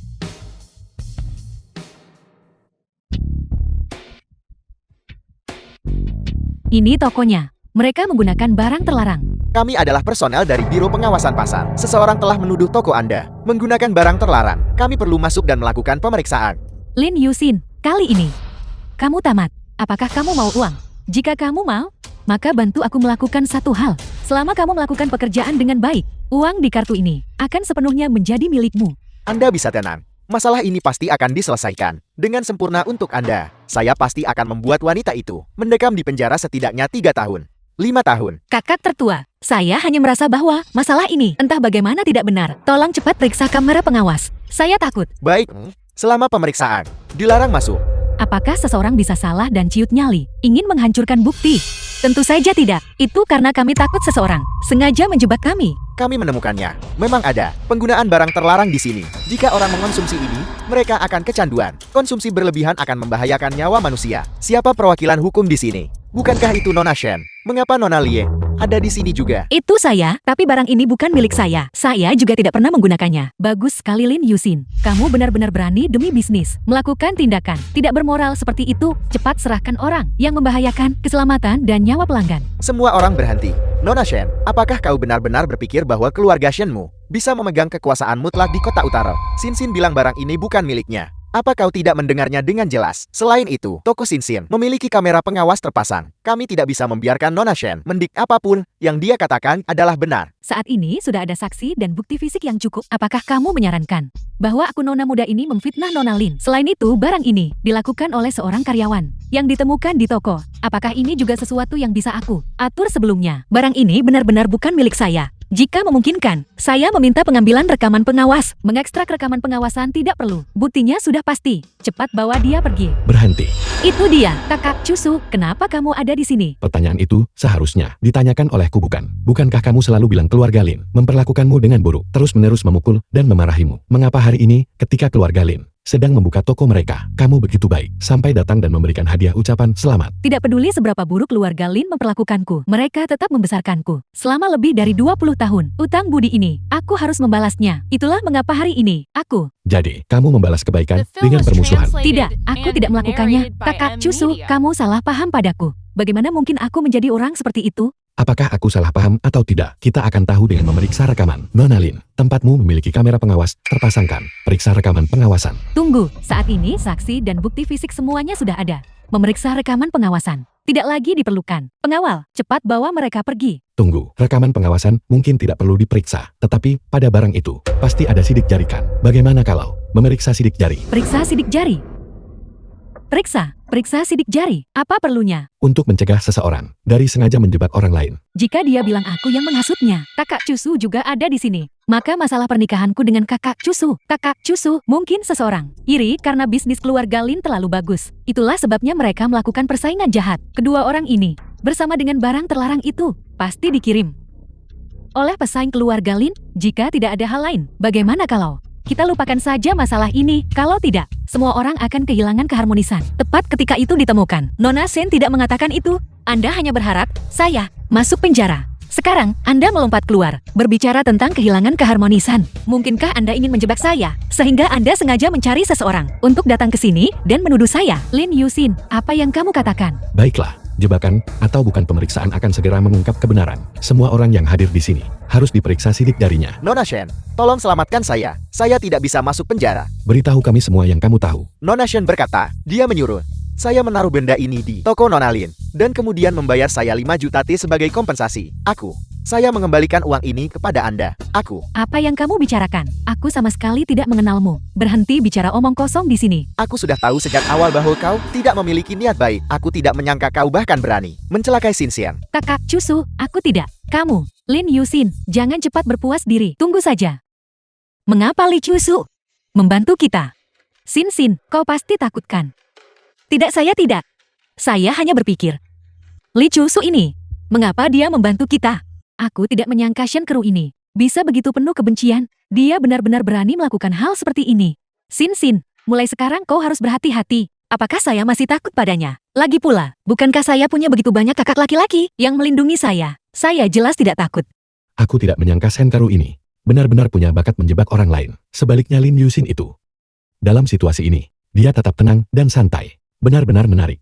Ini tokonya. Mereka menggunakan barang terlarang. Kami adalah personel dari Biro Pengawasan Pasar. Seseorang telah menuduh toko Anda menggunakan barang terlarang. Kami perlu masuk dan melakukan pemeriksaan. Lin Yusin, kali ini kamu tamat. Apakah kamu mau uang? Jika kamu mau, maka bantu aku melakukan satu hal. Selama kamu melakukan pekerjaan dengan baik, uang di kartu ini akan sepenuhnya menjadi milikmu. Anda bisa tenang. Masalah ini pasti akan diselesaikan dengan sempurna untuk Anda. Saya pasti akan membuat wanita itu mendekam di penjara setidaknya 3 tahun. 5 tahun. Kakak tertua, saya hanya merasa bahwa masalah ini entah bagaimana tidak benar. Tolong cepat periksa kamera pengawas. Saya takut. Baik, selama pemeriksaan, dilarang masuk. Apakah seseorang bisa salah dan ciut nyali, ingin menghancurkan bukti? Tentu saja tidak. Itu karena kami takut seseorang sengaja menjebak kami. Kami menemukannya. Memang ada penggunaan barang terlarang di sini. Jika orang mengonsumsi ini, mereka akan kecanduan. Konsumsi berlebihan akan membahayakan nyawa manusia. Siapa perwakilan hukum di sini? Bukankah itu Nona Shen? Mengapa Nona Lie ada di sini juga? Itu saya, tapi barang ini bukan milik saya. Saya juga tidak pernah menggunakannya. Bagus sekali Lin Yusin. Kamu benar-benar berani demi bisnis. Melakukan tindakan tidak bermoral seperti itu. Cepat serahkan orang yang membahayakan keselamatan dan nyawa pelanggan. Semua orang berhenti. Nona Shen, apakah kau benar-benar berpikir bahwa keluarga Shenmu bisa memegang kekuasaan mutlak di kota utara? Sinsin bilang barang ini bukan miliknya. Apa kau tidak mendengarnya dengan jelas? Selain itu, toko Sinsin memiliki kamera pengawas terpasang. Kami tidak bisa membiarkan Nona Shen mendik apapun yang dia katakan adalah benar. Saat ini sudah ada saksi dan bukti fisik yang cukup. Apakah kamu menyarankan bahwa aku nona muda ini memfitnah Nona Lin? Selain itu, barang ini dilakukan oleh seorang karyawan yang ditemukan di toko. Apakah ini juga sesuatu yang bisa aku atur sebelumnya? Barang ini benar-benar bukan milik saya. Jika memungkinkan, saya meminta pengambilan rekaman pengawas. Mengekstrak rekaman pengawasan tidak perlu. Buktinya sudah pasti. Cepat bawa dia pergi. Berhenti. Itu dia, Kakak Cusu. Kenapa kamu ada di sini? Pertanyaan itu seharusnya ditanyakan olehku bukan. Bukankah kamu selalu bilang keluarga Lin memperlakukanmu dengan buruk, terus-menerus memukul dan memarahimu? Mengapa hari ini, ketika keluarga Lin sedang membuka toko mereka, kamu begitu baik, sampai datang dan memberikan hadiah ucapan selamat? Tidak peduli seberapa buruk keluarga Lin memperlakukanku, mereka tetap membesarkanku. Selama lebih dari 20 tahun, utang budi ini, aku harus membalasnya. Itulah mengapa hari ini, aku... Jadi, kamu membalas kebaikan The film dengan was permusuhan. translated Tidak, aku and tidak melakukannya. narrated by Kakak M Cusu, Media. kamu salah paham padaku. Bagaimana mungkin aku menjadi orang seperti itu? Apakah aku salah paham atau tidak? Kita akan tahu dengan memeriksa rekaman. Nona Lin, tempatmu memiliki kamera pengawas terpasangkan. Periksa rekaman pengawasan. Tunggu, saat ini saksi dan bukti fisik semuanya sudah ada. Memeriksa rekaman pengawasan tidak lagi diperlukan. Pengawal, cepat bawa mereka pergi. Tunggu, rekaman pengawasan mungkin tidak perlu diperiksa. Tetapi, pada barang itu, pasti ada sidik jari kan? Bagaimana kalau memeriksa sidik jari? Periksa sidik jari. Periksa sidik jari. Apa perlunya? Untuk mencegah seseorang dari sengaja menjebak orang lain. Jika dia bilang aku yang menghasutnya, Kakak Cusu juga ada di sini. Maka masalah pernikahanku dengan Kakak Cusu. Kakak Cusu, mungkin seseorang iri karena bisnis keluarga Lin terlalu bagus. Itulah sebabnya mereka melakukan persaingan jahat. Kedua orang ini, bersama dengan barang terlarang itu, pasti dikirim oleh pesaing keluarga Lin. Jika tidak ada hal lain, bagaimana kalau kita lupakan saja masalah ini? Kalau tidak, semua orang akan kehilangan keharmonisan. Tepat ketika itu ditemukan, Nona Shen tidak mengatakan itu. Anda hanya berharap saya masuk penjara. Sekarang, Anda melompat keluar, berbicara tentang kehilangan keharmonisan. Mungkinkah Anda ingin menjebak saya, sehingga Anda sengaja mencari seseorang untuk datang ke sini dan menuduh saya? Lin Yusin, apa yang kamu katakan? Baiklah, jebakan atau bukan pemeriksaan akan segera mengungkap kebenaran. Semua orang yang hadir di sini harus diperiksa sidik jarinya. Nona Shen, tolong selamatkan saya. Saya tidak bisa masuk penjara. Beritahu kami semua yang kamu tahu. Nona Shen berkata, dia menyuruh saya menaruh benda ini di toko Nona Lin, dan kemudian membayar saya 5 juta T sebagai kompensasi. Saya mengembalikan uang ini kepada Anda. Apa yang kamu bicarakan? Aku sama sekali tidak mengenalmu. Berhenti bicara omong kosong di sini. Aku sudah tahu sejak awal bahwa kau tidak memiliki niat baik. Aku tidak menyangka kau bahkan berani mencelakai Sinsian. Kakak Cusu, aku tidak. Kamu, Lin Yusin, jangan cepat berpuas diri. Tunggu saja. Mengapa Li Cusu membantu kita? Sin, kau pasti takutkan. Tidak, saya tidak. Saya hanya berpikir, Lee Chusu ini, mengapa dia membantu kita? Aku tidak menyangka Shen Keru ini bisa begitu penuh kebencian. Dia benar-benar berani melakukan hal seperti ini. Sin, mulai sekarang kau harus berhati-hati. Apakah saya masih takut padanya? Lagi pula, bukankah saya punya begitu banyak kakak laki-laki yang melindungi saya? Saya jelas tidak takut. Aku tidak menyangka Shen Keru ini benar-benar punya bakat menjebak orang lain. Sebaliknya Lin Yusin itu. Dalam situasi ini, dia tetap tenang dan santai. Benar-benar menarik.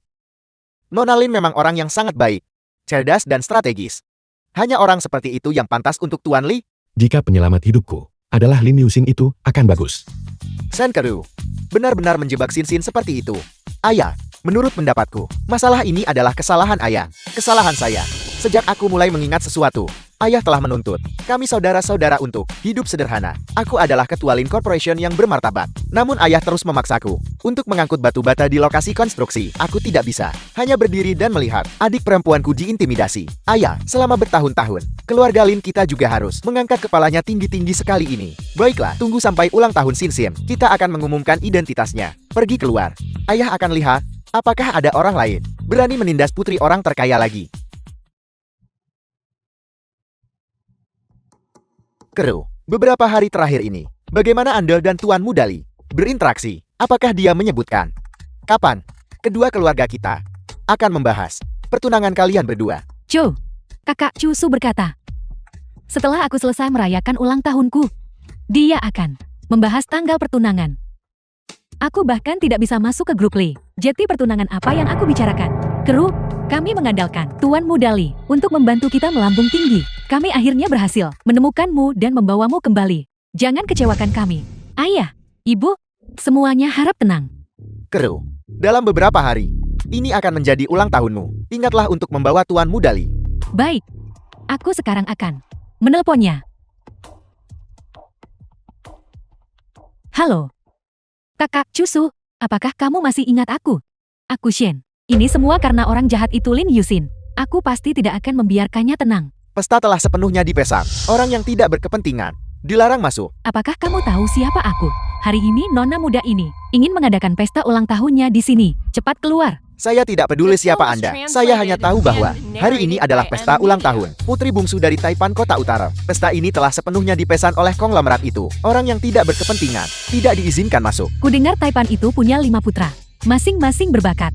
Nona Lin memang orang yang sangat baik, cerdas dan strategis. Hanya orang seperti itu yang pantas untuk Tuan Li. Jika penyelamat hidupku adalah Lin Yusin itu akan bagus. Shen Keru benar-benar menjebak Sin seperti itu. Ayah, menurut pendapatku, masalah ini adalah kesalahan ayah. Kesalahan saya. Sejak aku mulai mengingat sesuatu, ayah telah menuntut kami saudara-saudara untuk hidup sederhana. Aku adalah ketua Lin Corporation yang bermartabat. Namun ayah terus memaksaku untuk mengangkut batu bata di lokasi konstruksi. Aku tidak bisa hanya berdiri dan melihat adik perempuanku diintimidasi. Ayah, selama bertahun-tahun, keluarga Lin kita juga harus mengangkat kepalanya tinggi-tinggi sekali ini. Baiklah, tunggu sampai ulang tahun Sin. Kita akan mengumumkan identitasnya. Pergi keluar. Ayah akan lihat apakah ada orang lain berani menindas putri orang terkaya lagi. Keru, beberapa hari terakhir ini, bagaimana Anda dan Tuan Mudali berinteraksi? Apakah dia menyebutkan kapan kedua keluarga kita akan membahas pertunangan kalian berdua? Cho, kakak Chusu berkata, setelah aku selesai merayakan ulang tahunku, dia akan membahas tanggal pertunangan. Aku bahkan tidak bisa masuk ke grup Lee. Jadi pertunangan apa yang aku bicarakan? Keru, kami mengandalkan Tuan Mudali untuk membantu kita melambung tinggi. Kami akhirnya berhasil menemukanmu dan membawamu kembali. Jangan kecewakan kami. Ayah, ibu, semuanya harap tenang. Keru, dalam beberapa hari, ini akan menjadi ulang tahunmu. Ingatlah untuk membawa Tuan Mudali. Baik, aku sekarang akan menelponnya. Halo, kakak Chusu, apakah kamu masih ingat aku? Aku Shen. Ini semua karena orang jahat itu Lin Yusin. Aku pasti tidak akan membiarkannya tenang. Pesta telah sepenuhnya dipesan. Orang yang tidak berkepentingan dilarang masuk. Apakah kamu tahu siapa aku? Hari ini nona muda ini ingin mengadakan pesta ulang tahunnya di sini. Cepat keluar. Saya tidak peduli siapa Anda. Saya hanya tahu bahwa hari ini adalah pesta ulang tahun putri bungsu dari Taipan Kota Utara. Pesta ini telah sepenuhnya dipesan oleh konglomerat itu. Orang yang tidak berkepentingan tidak diizinkan masuk. Kudengar Taipan itu punya 5 putra. Masing-masing berbakat.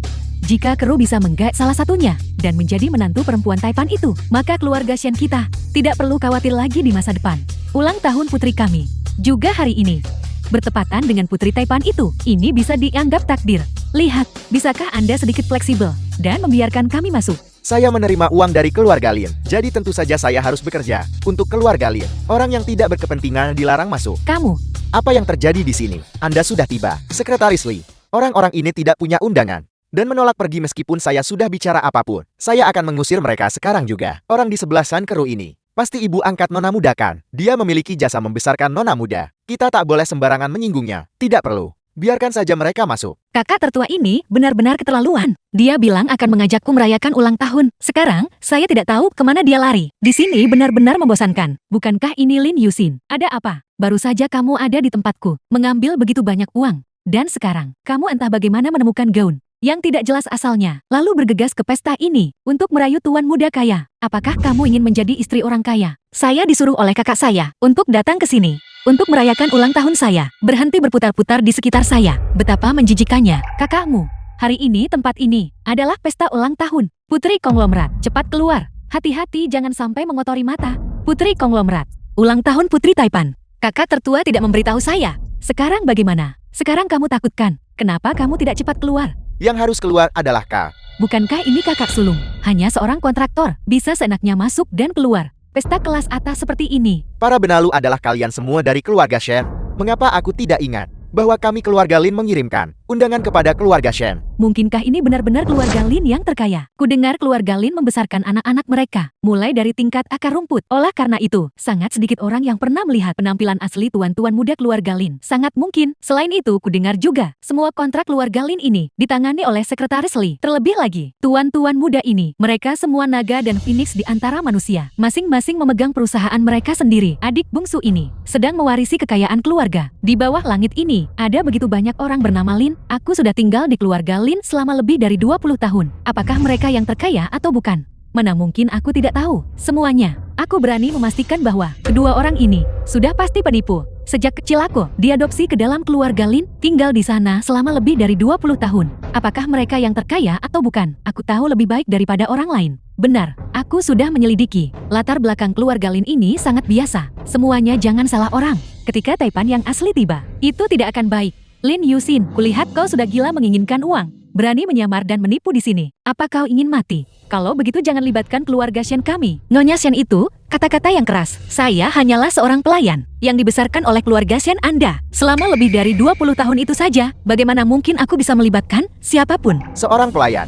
Jika Keru bisa menggait salah satunya dan menjadi menantu perempuan Taipan itu, maka keluarga Shen kita tidak perlu khawatir lagi di masa depan. Ulang tahun putri kami juga hari ini bertepatan dengan putri Taipan itu. Ini bisa dianggap takdir. Lihat, bisakah Anda sedikit fleksibel dan membiarkan kami masuk? Saya menerima uang dari keluarga Lin, jadi tentu saja saya harus bekerja untuk keluarga Lin. Orang yang tidak berkepentingan dilarang masuk. Kamu, Apa yang terjadi di sini? Anda sudah tiba, Sekretaris Lee. Orang-orang ini tidak punya undangan dan menolak pergi meskipun saya sudah bicara apapun. Saya akan mengusir mereka sekarang juga. Orang di sebelah San Keru ini pasti ibu angkat Nona Muda kan? Dia memiliki jasa membesarkan Nona Muda. Kita tak boleh sembarangan menyinggungnya. Tidak perlu. Biarkan saja mereka masuk. Kakak tertua ini benar-benar keterlaluan. Dia bilang akan mengajakku merayakan ulang tahun. Sekarang, saya tidak tahu kemana dia lari. Di sini benar-benar membosankan. Bukankah ini Lin Yusin? Ada apa? Baru saja kamu ada di tempatku, mengambil begitu banyak uang. Dan sekarang, kamu entah bagaimana menemukan gaun yang tidak jelas asalnya, lalu bergegas ke pesta ini untuk merayu tuan muda kaya. Apakah kamu ingin menjadi istri orang kaya? Saya disuruh oleh kakak saya untuk datang ke sini untuk merayakan ulang tahun saya. Berhenti berputar-putar di sekitar saya. Betapa menjijikannya, kakakmu. Hari ini tempat ini adalah pesta ulang tahun Putri Konglomerat. Cepat keluar. Hati-hati jangan sampai mengotori mata. Putri Konglomerat. Ulang tahun Putri Taipan. Kakak tertua tidak memberitahu saya. Sekarang bagaimana? Sekarang kamu takutkan. Kenapa kamu tidak cepat keluar? Yang harus keluar adalah Kak. Bukankah ini kakak sulung? Hanya seorang kontraktor bisa seenaknya masuk dan keluar. Pesta kelas atas seperti ini. Para benalu adalah kalian semua dari keluarga Shen. Mengapa aku tidak ingat bahwa kami keluarga Lin mengirimkan undangan kepada keluarga Shen? Mungkinkah ini benar-benar keluarga Lin yang terkaya? Kudengar keluarga Lin membesarkan anak-anak mereka, mulai dari tingkat akar rumput. Oleh karena itu, sangat sedikit orang yang pernah melihat penampilan asli tuan-tuan muda keluarga Lin. Sangat mungkin. Selain itu, kudengar juga, semua kontrak keluarga Lin ini ditangani oleh Sekretaris Lee. Terlebih lagi, tuan-tuan muda ini, mereka semua naga dan phoenix di antara manusia. Masing-masing memegang perusahaan mereka sendiri. Adik bungsu ini sedang mewarisi kekayaan keluarga. Di bawah langit ini, ada begitu banyak orang bernama Lin aku sudah tinggal di keluarga Lin selama lebih dari 20 tahun. Apakah mereka yang terkaya atau bukan? Mana mungkin aku tidak tahu semuanya. Aku berani memastikan bahwa kedua orang ini sudah pasti penipu. Sejak kecil aku diadopsi ke dalam keluarga Lin, tinggal di sana selama lebih dari 20 tahun. Apakah mereka yang terkaya atau bukan? Aku tahu lebih baik daripada orang lain. Benar, aku sudah menyelidiki. Latar belakang keluarga Lin ini sangat biasa. Semuanya jangan salah orang. Ketika Taipan yang asli tiba, itu tidak akan baik. Lin Yusin, kulihat kau sudah gila menginginkan uang. Berani menyamar dan menipu di sini. Apa kau ingin mati? Kalau begitu jangan libatkan keluarga Shen kami. Nyonya Shen itu, kata-kata yang keras. Saya hanyalah seorang pelayan yang dibesarkan oleh keluarga Shen Anda. Selama lebih dari 20 tahun itu saja, bagaimana mungkin aku bisa melibatkan siapapun? Seorang pelayan.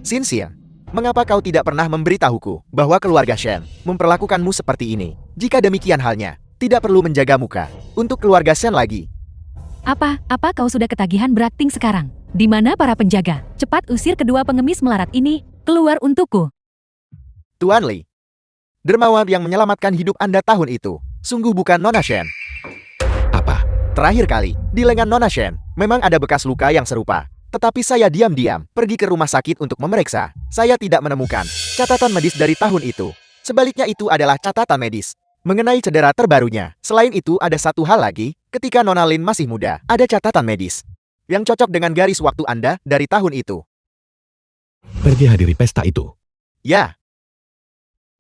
Xinxiang, mengapa kau tidak pernah memberitahuku bahwa keluarga Shen memperlakukanmu seperti ini? Jika demikian halnya, tidak perlu menjaga muka untuk keluarga Shen lagi. Apa kau sudah ketagihan berakting sekarang? Di mana para penjaga? Cepat usir kedua pengemis melarat ini keluar untukku. Tuan Li, dermawan yang menyelamatkan hidup Anda tahun itu, sungguh bukan Nona Shen. Apa? Terakhir kali, di lengan Nona Shen, memang ada bekas luka yang serupa. Tetapi saya diam-diam pergi ke rumah sakit untuk memeriksa. Saya tidak menemukan catatan medis dari tahun itu. Sebaliknya itu adalah catatan medis mengenai cedera terbarunya. Selain itu ada satu hal lagi, ketika Nona Lin masih muda, ada catatan medis yang cocok dengan garis waktu Anda dari tahun itu. Pergi hadiri pesta itu. Ya.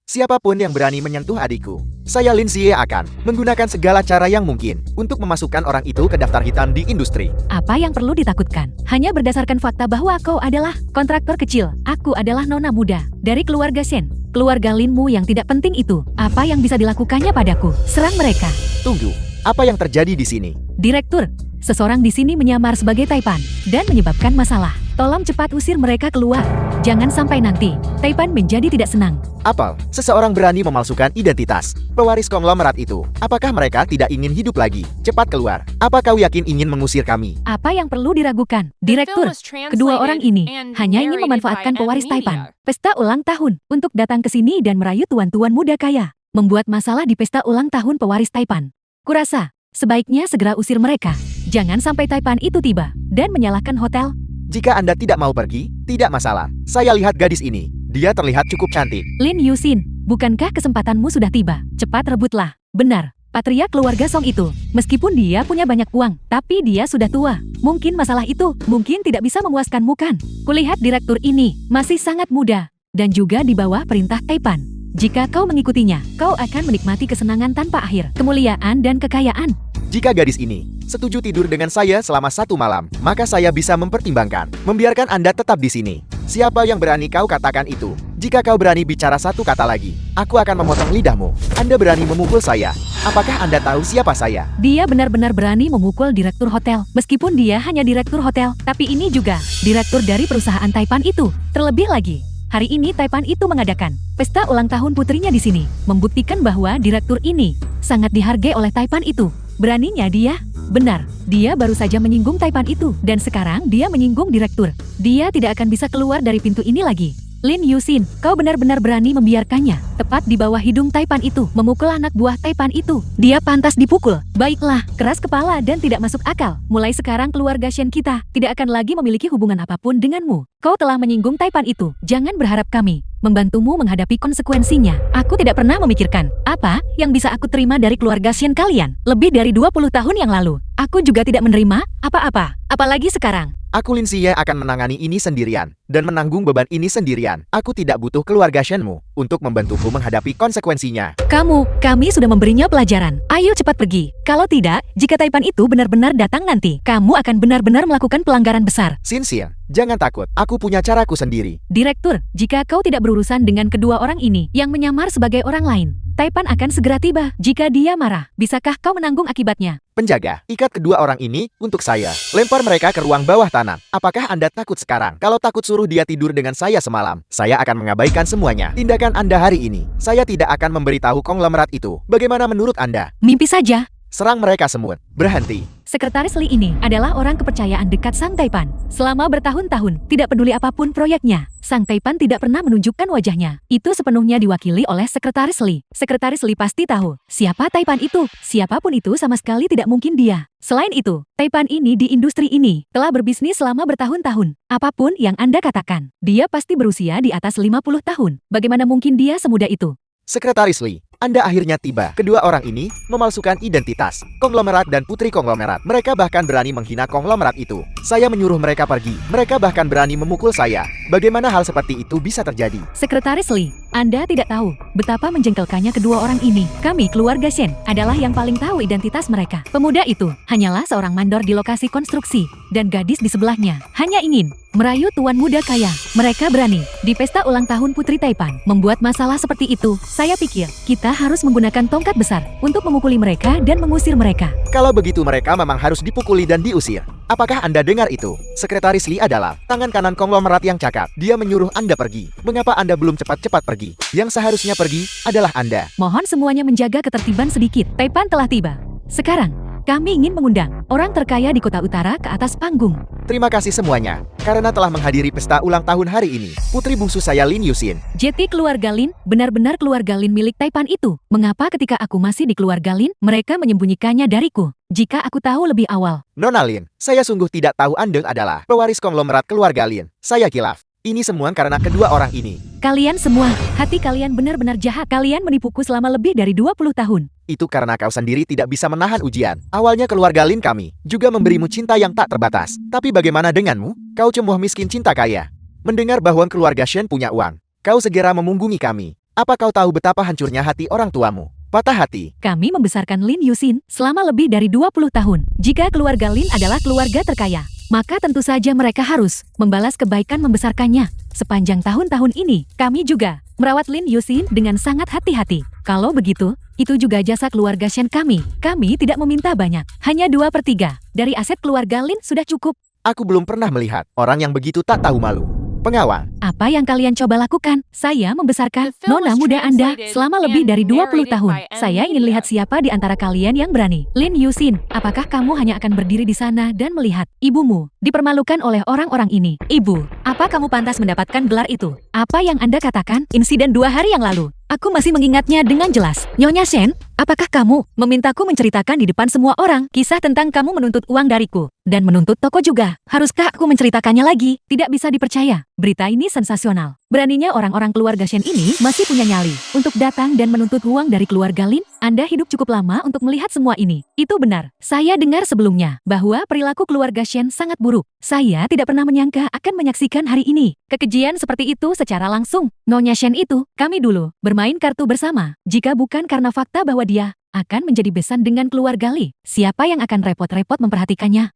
Siapapun yang berani menyentuh adikku, saya Lin Xie akan menggunakan segala cara yang mungkin untuk memasukkan orang itu ke daftar hitam di industri. Apa yang perlu ditakutkan? Hanya berdasarkan fakta bahwa kau adalah kontraktor kecil. Aku adalah nona muda dari keluarga Shen. Keluarga Linmu yang tidak penting itu. Apa yang bisa dilakukannya padaku? Serang mereka. Tunggu, apa yang terjadi di sini? Direktur, seseorang di sini menyamar sebagai Taipan dan menyebabkan masalah. Tolong cepat usir mereka keluar. Jangan sampai nanti Taipan menjadi tidak senang. Apel, seseorang berani memalsukan identitas pewaris konglomerat itu. Apakah mereka tidak ingin hidup lagi? Cepat keluar. Apa kau yakin ingin mengusir kami? Apa yang perlu diragukan? Direktur, kedua orang ini hanya ingin memanfaatkan pewaris Taipan. Pesta ulang tahun untuk datang ke sini dan merayu tuan-tuan muda kaya. Membuat masalah di pesta ulang tahun pewaris Taipan. Kurasa, sebaiknya segera usir mereka. Jangan sampai Taipan itu tiba dan menyalahkan hotel. Jika Anda tidak mau pergi, tidak masalah. Saya lihat gadis ini. Dia terlihat cukup cantik. Lin Yusin, bukankah kesempatanmu sudah tiba? Cepat rebutlah. Benar, patria keluarga Song itu. Meskipun dia punya banyak uang, tapi dia sudah tua. Mungkin masalah itu, mungkin tidak bisa memuaskanmu kan? Kulihat direktur ini masih sangat muda dan juga di bawah perintah Taipan. Jika kau mengikutinya, kau akan menikmati kesenangan tanpa akhir, kemuliaan dan kekayaan. Jika gadis ini setuju tidur dengan saya selama 1 malam, maka saya bisa mempertimbangkan membiarkan Anda tetap di sini. Siapa yang berani kau katakan itu? Jika kau berani bicara satu kata lagi, aku akan memotong lidahmu. Anda berani memukul saya. Apakah Anda tahu siapa saya? Dia benar-benar berani memukul direktur hotel. Meskipun dia hanya direktur hotel, tapi ini juga direktur dari perusahaan Taipan itu. Terlebih lagi, hari ini Taipan itu mengadakan pesta ulang tahun putrinya di sini, membuktikan bahwa direktur ini sangat dihargai oleh Taipan itu. Beraninya dia? Benar, dia baru saja menyinggung Taipan itu, dan sekarang dia menyinggung direktur. Dia tidak akan bisa keluar dari pintu ini lagi. Lin Yusin, kau benar-benar berani membiarkannya tepat di bawah hidung Taipan itu memukul anak buah Taipan itu. Dia pantas dipukul. Baiklah, keras kepala dan tidak masuk akal. Mulai sekarang keluarga Shen kita tidak akan lagi memiliki hubungan apapun denganmu. Kau telah menyinggung Taipan itu. Jangan berharap kami membantumu menghadapi konsekuensinya. Aku tidak pernah memikirkan apa yang bisa aku terima dari keluarga Shen kalian. Lebih dari 20 tahun yang lalu, aku juga tidak menerima apa-apa. Apalagi sekarang. Aku Lin Xie akan menangani ini sendirian dan menanggung beban ini sendirian. Aku tidak butuh keluarga Shenmu untuk membantuku menghadapi konsekuensinya. Kami sudah memberinya pelajaran. Ayo cepat pergi. Kalau tidak, jika Taipan itu benar-benar datang nanti, kamu akan benar-benar melakukan pelanggaran besar. Xinxiang, jangan takut. Aku punya caraku sendiri. Direktur, jika kau tidak berurusan dengan kedua orang ini yang menyamar sebagai orang lain, Taipan akan segera tiba. Jika dia marah, bisakah kau menanggung akibatnya? Penjaga, ikat kedua orang ini untuk saya. Lempar mereka ke ruang bawah tanah. Apakah Anda takut sekarang? Kalau takut suruh dia tidur dengan saya semalam. Saya akan mengabaikan semuanya. Tindakan Anda hari ini, saya tidak akan memberitahu konglomerat itu. Bagaimana menurut Anda? Mimpi saja. Serang mereka semua. Berhenti. Sekretaris Li ini adalah orang kepercayaan dekat Sang Taipan. Selama bertahun-tahun, tidak peduli apapun proyeknya, Sang Taipan tidak pernah menunjukkan wajahnya. Itu sepenuhnya diwakili oleh Sekretaris Li. Sekretaris Li pasti tahu siapa Taipan itu. Siapapun itu sama sekali tidak mungkin dia. Selain itu, Taipan ini di industri ini telah berbisnis selama bertahun-tahun. Apapun yang Anda katakan, dia pasti berusia di atas 50 tahun. Bagaimana mungkin dia semuda itu? Sekretaris Li, Anda akhirnya tiba. Kedua orang ini memalsukan identitas konglomerat dan putri konglomerat. Mereka bahkan berani menghina konglomerat itu. Saya menyuruh mereka pergi. Mereka bahkan berani memukul saya. Bagaimana hal seperti itu bisa terjadi? Sekretaris Li, Anda tidak tahu betapa menjengkelkannya kedua orang ini. Kami, keluarga Shen, adalah yang paling tahu identitas mereka. Pemuda itu hanyalah seorang mandor di lokasi konstruksi, dan gadis di sebelahnya hanya ingin merayu tuan muda kaya. Mereka berani di pesta ulang tahun Putri Taipan membuat masalah seperti itu. Saya pikir kita harus menggunakan tongkat besar untuk memukuli mereka dan mengusir mereka. Kalau begitu mereka memang harus dipukuli dan diusir. Apakah Anda dengar itu? Sekretaris Li adalah tangan kanan konglomerat yang cakap. Dia menyuruh Anda pergi. Mengapa Anda belum cepat-cepat pergi? Yang seharusnya pergi adalah Anda. Mohon semuanya menjaga ketertiban sedikit. Taipan telah tiba. Sekarang, kami ingin mengundang orang terkaya di kota utara ke atas panggung. Terima kasih semuanya, karena telah menghadiri pesta ulang tahun hari ini. Putri bungsu saya Lin Yusin. Jeti keluarga Lin, benar-benar keluarga Lin milik Taipan itu. Mengapa ketika aku masih di keluarga Lin, mereka menyembunyikannya dariku? Jika aku tahu lebih awal. Nona Lin, saya sungguh tidak tahu Anda adalah pewaris konglomerat keluarga Lin. Saya kilaf. Ini semua karena kedua orang ini. Kalian semua, hati kalian benar-benar jahat. Kalian menipuku selama lebih dari 20 tahun. Itu karena kau sendiri tidak bisa menahan ujian. Awalnya keluarga Lin kami juga memberimu cinta yang tak terbatas. Tapi bagaimana denganmu? Kau cemuh miskin cinta kaya. Mendengar bahwa keluarga Shen punya uang, kau segera memunggungi kami. Apa kau tahu betapa hancurnya hati orang tuamu? Patah hati. Kami membesarkan Lin Yusin selama lebih dari 20 tahun. Jika keluarga Lin adalah keluarga terkaya, maka tentu saja mereka harus membalas kebaikan membesarkannya. Sepanjang tahun-tahun ini, kami juga merawat Lin Yusin dengan sangat hati-hati. Kalau begitu, itu juga jasa keluarga Shen kami. Kami tidak meminta banyak. Hanya 2/3 dari aset keluarga Lin sudah cukup. Aku belum pernah melihat orang yang begitu tak tahu malu. Pengawal. Apa yang kalian coba lakukan? Saya membesarkan The film nona was muda Anda translated selama lebih and dari 20 narrated tahun. by Saya ingin lihat siapa di antara kalian yang berani. Lin Yusin, apakah kamu hanya akan berdiri di sana dan melihat ibumu dipermalukan oleh orang-orang ini? Ibu, apa kamu pantas mendapatkan gelar itu? Apa yang Anda katakan? Insiden 2 hari yang lalu. Aku masih mengingatnya dengan jelas. Nyonya Shen, apakah kamu memintaku menceritakan di depan semua orang kisah tentang kamu menuntut uang dariku dan menuntut toko juga? Haruskah aku menceritakannya lagi? Tidak bisa dipercaya. Berita ini sensasional. Beraninya orang-orang keluarga Shen ini masih punya nyali untuk datang dan menuntut uang dari keluarga Lin. Anda hidup cukup lama untuk melihat semua ini. Itu benar. Saya dengar sebelumnya bahwa perilaku keluarga Shen sangat buruk. Saya tidak pernah menyangka akan menyaksikan hari ini kekejian seperti itu secara langsung. Nyonya Shen itu, kami dulu bermain kartu bersama. Jika bukan karena fakta bahwa dia akan menjadi besan dengan keluarga Li, siapa yang akan repot-repot memperhatikannya?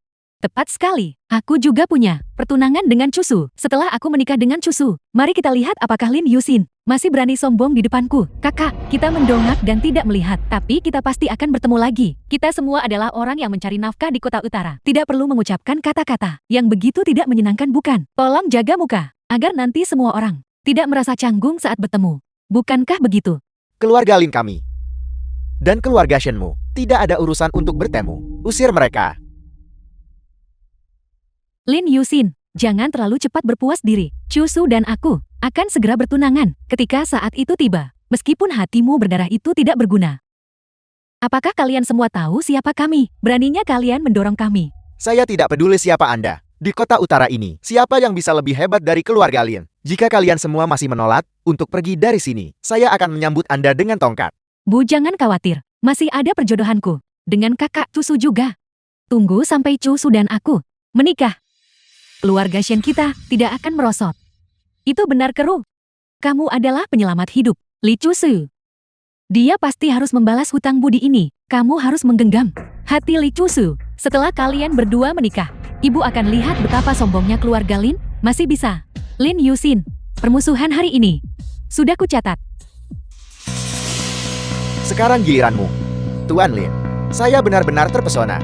Tepat sekali. Aku juga punya pertunangan dengan Cusu. Setelah aku menikah dengan Cusu, mari kita lihat apakah Lin Yusin masih berani sombong di depanku. Kakak, kita mendongak dan tidak melihat, tapi kita pasti akan bertemu lagi. Kita semua adalah orang yang mencari nafkah di kota utara. Tidak perlu mengucapkan kata-kata yang begitu tidak menyenangkan, bukan? Tolong jaga muka, agar nanti semua orang tidak merasa canggung saat bertemu. Bukankah begitu? Keluarga Lin kami dan keluarga Shenmu tidak ada urusan untuk bertemu. Usir mereka. Lin Yusin, jangan terlalu cepat berpuas diri. Cusu dan aku akan segera bertunangan ketika saat itu tiba. Meskipun hatimu berdarah itu tidak berguna. Apakah kalian semua tahu siapa kami? Beraninya kalian mendorong kami. Saya tidak peduli siapa Anda. Di kota utara ini, siapa yang bisa lebih hebat dari keluarga Lin? Jika kalian semua masih menolak untuk pergi dari sini, saya akan menyambut Anda dengan tongkat. Bu, jangan khawatir. Masih ada perjodohanku dengan kakak Cusu juga. Tunggu sampai Cusu dan aku menikah. Keluarga Shen kita tidak akan merosot. Itu benar, Keru. Kamu adalah penyelamat hidup, Li Cusu. Dia pasti harus membalas hutang budi ini. Kamu harus menggenggam hati Li Cusu. Setelah kalian berdua menikah, ibu akan lihat betapa sombongnya keluarga Lin. Masih bisa. Lin Yusin, permusuhan hari ini sudah kucatat. Sekarang giliranmu, Tuan Lin. Saya benar-benar terpesona.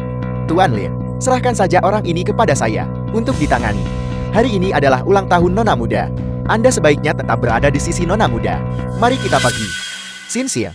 Tuan Lin, serahkan saja orang ini kepada saya untuk ditangani. Hari ini adalah ulang tahun Nona Muda. Anda sebaiknya tetap berada di sisi Nona Muda. Mari kita pergi. Sinsil,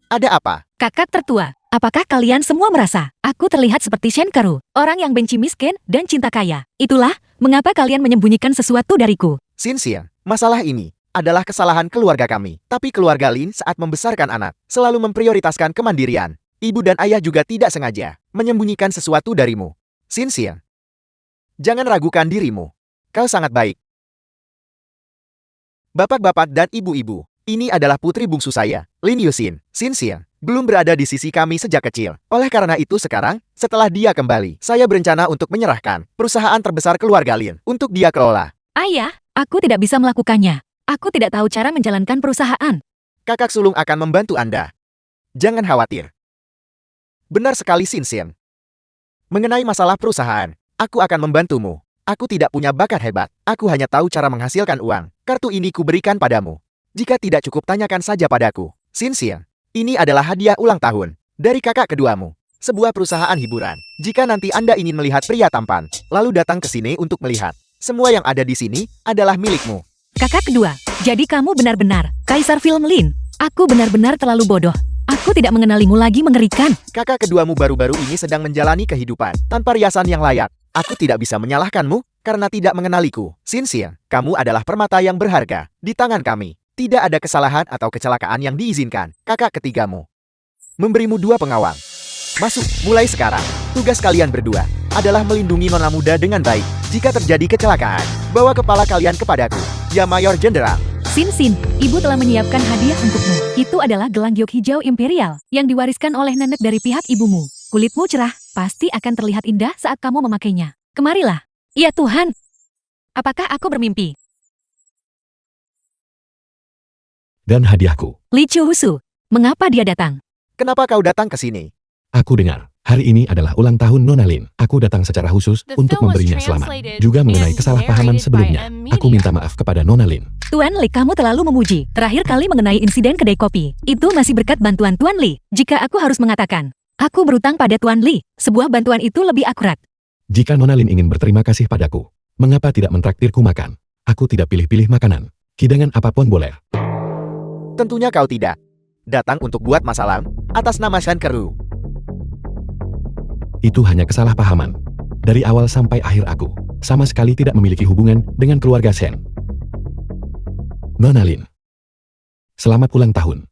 ada apa? Kakak tertua, Apakah kalian semua merasa aku terlihat seperti Shen Keru, orang yang benci miskin dan cinta kaya? Itulah mengapa kalian menyembunyikan sesuatu dariku. Xinxiang, masalah ini adalah kesalahan keluarga kami. Tapi keluarga Lin saat membesarkan anak selalu memprioritaskan kemandirian. Ibu dan ayah juga tidak sengaja menyembunyikan sesuatu darimu. Xinxiang, jangan ragukan dirimu. Kau sangat baik. Bapak-bapak dan ibu-ibu, ini adalah putri bungsu saya, Lin Yuxin. Xinxiang belum berada di sisi kami sejak kecil. Oleh karena itu sekarang, setelah dia kembali, saya berencana untuk menyerahkan perusahaan terbesar keluarga Lin untuk dia kelola. Ayah, aku tidak bisa melakukannya. Aku tidak tahu cara menjalankan perusahaan. Kakak sulung akan membantu Anda. Jangan khawatir. Benar sekali, Xinxiang. Mengenai masalah perusahaan, aku akan membantumu. Aku tidak punya bakat hebat. Aku hanya tahu cara menghasilkan uang. Kartu ini kuberikan padamu. Jika tidak cukup, tanyakan saja padaku. Xinxiang, ini adalah hadiah ulang tahun dari kakak keduamu. Sebuah perusahaan hiburan. Jika nanti Anda ingin melihat pria tampan, lalu datang ke sini untuk melihat. Semua yang ada di sini adalah milikmu. Kakak kedua, jadi kamu benar-benar kaisar film Lin. Aku benar-benar terlalu bodoh. Aku tidak mengenalimu lagi, mengerikan. Kakak keduamu baru-baru ini sedang menjalani kehidupan tanpa riasan yang layak. Aku tidak bisa menyalahkanmu karena tidak mengenaliku. Xinxiang, kamu adalah permata yang berharga di tangan kami. Tidak ada kesalahan atau kecelakaan yang diizinkan. Kakak ketigamu memberimu 2 pengawal. Masuk, mulai sekarang. Tugas kalian berdua adalah melindungi nona muda dengan baik. Jika terjadi kecelakaan, bawa kepala kalian kepadaku, ya Mayor Jenderal. Xin, ibu telah menyiapkan hadiah untukmu. Itu adalah gelang giok hijau imperial yang diwariskan oleh nenek dari pihak ibumu. Kulitmu cerah, pasti akan terlihat indah saat kamu memakainya. Kemarilah. Ya Tuhan. Apakah aku bermimpi? Dan hadiahku. Li Chuhusu, mengapa dia datang? Kenapa kau datang ke sini? Aku dengar, hari ini adalah ulang tahun Nona Lin. Aku datang secara khusus The untuk film was memberinya selamat. translated Juga mengenai and kesalahpahaman narrated sebelumnya. by a Aku minta maaf kepada Nona Lin. Tuan Li, kamu terlalu memuji. Terakhir kali mengenai insiden kedai kopi. Itu masih berkat bantuan Tuan Li. Jika aku harus mengatakan, aku berutang pada Tuan Li, sebuah bantuan itu lebih akurat. Jika Nona Lin ingin berterima kasih padaku, mengapa tidak mentraktirku makan? Aku tidak pilih-pilih makanan. Hidangan apapun boleh. Tentunya kau tidak datang untuk buat masalah atas nama Shen Keru. Itu hanya kesalahpahaman. Dari awal sampai akhir aku sama sekali tidak memiliki hubungan dengan keluarga Shen. Nona Lin, selamat ulang tahun.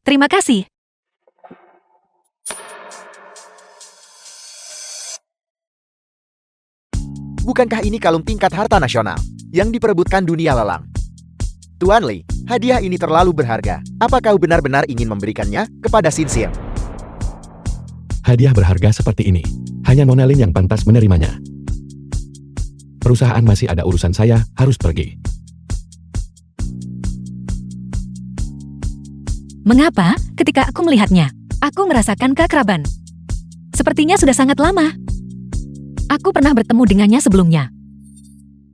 Terima kasih. Bukankah ini kalung tingkat harta nasional yang diperebutkan dunia lelang? Tuan Li, hadiah ini terlalu berharga. Apa kau benar-benar ingin memberikannya kepada Xinxiang? Hadiah berharga seperti ini, hanya Nona Lin yang pantas menerimanya. Perusahaan masih ada urusan, saya harus pergi. Mengapa, ketika aku melihatnya, aku merasakan keakraban. Sepertinya sudah sangat lama. Aku pernah bertemu dengannya sebelumnya.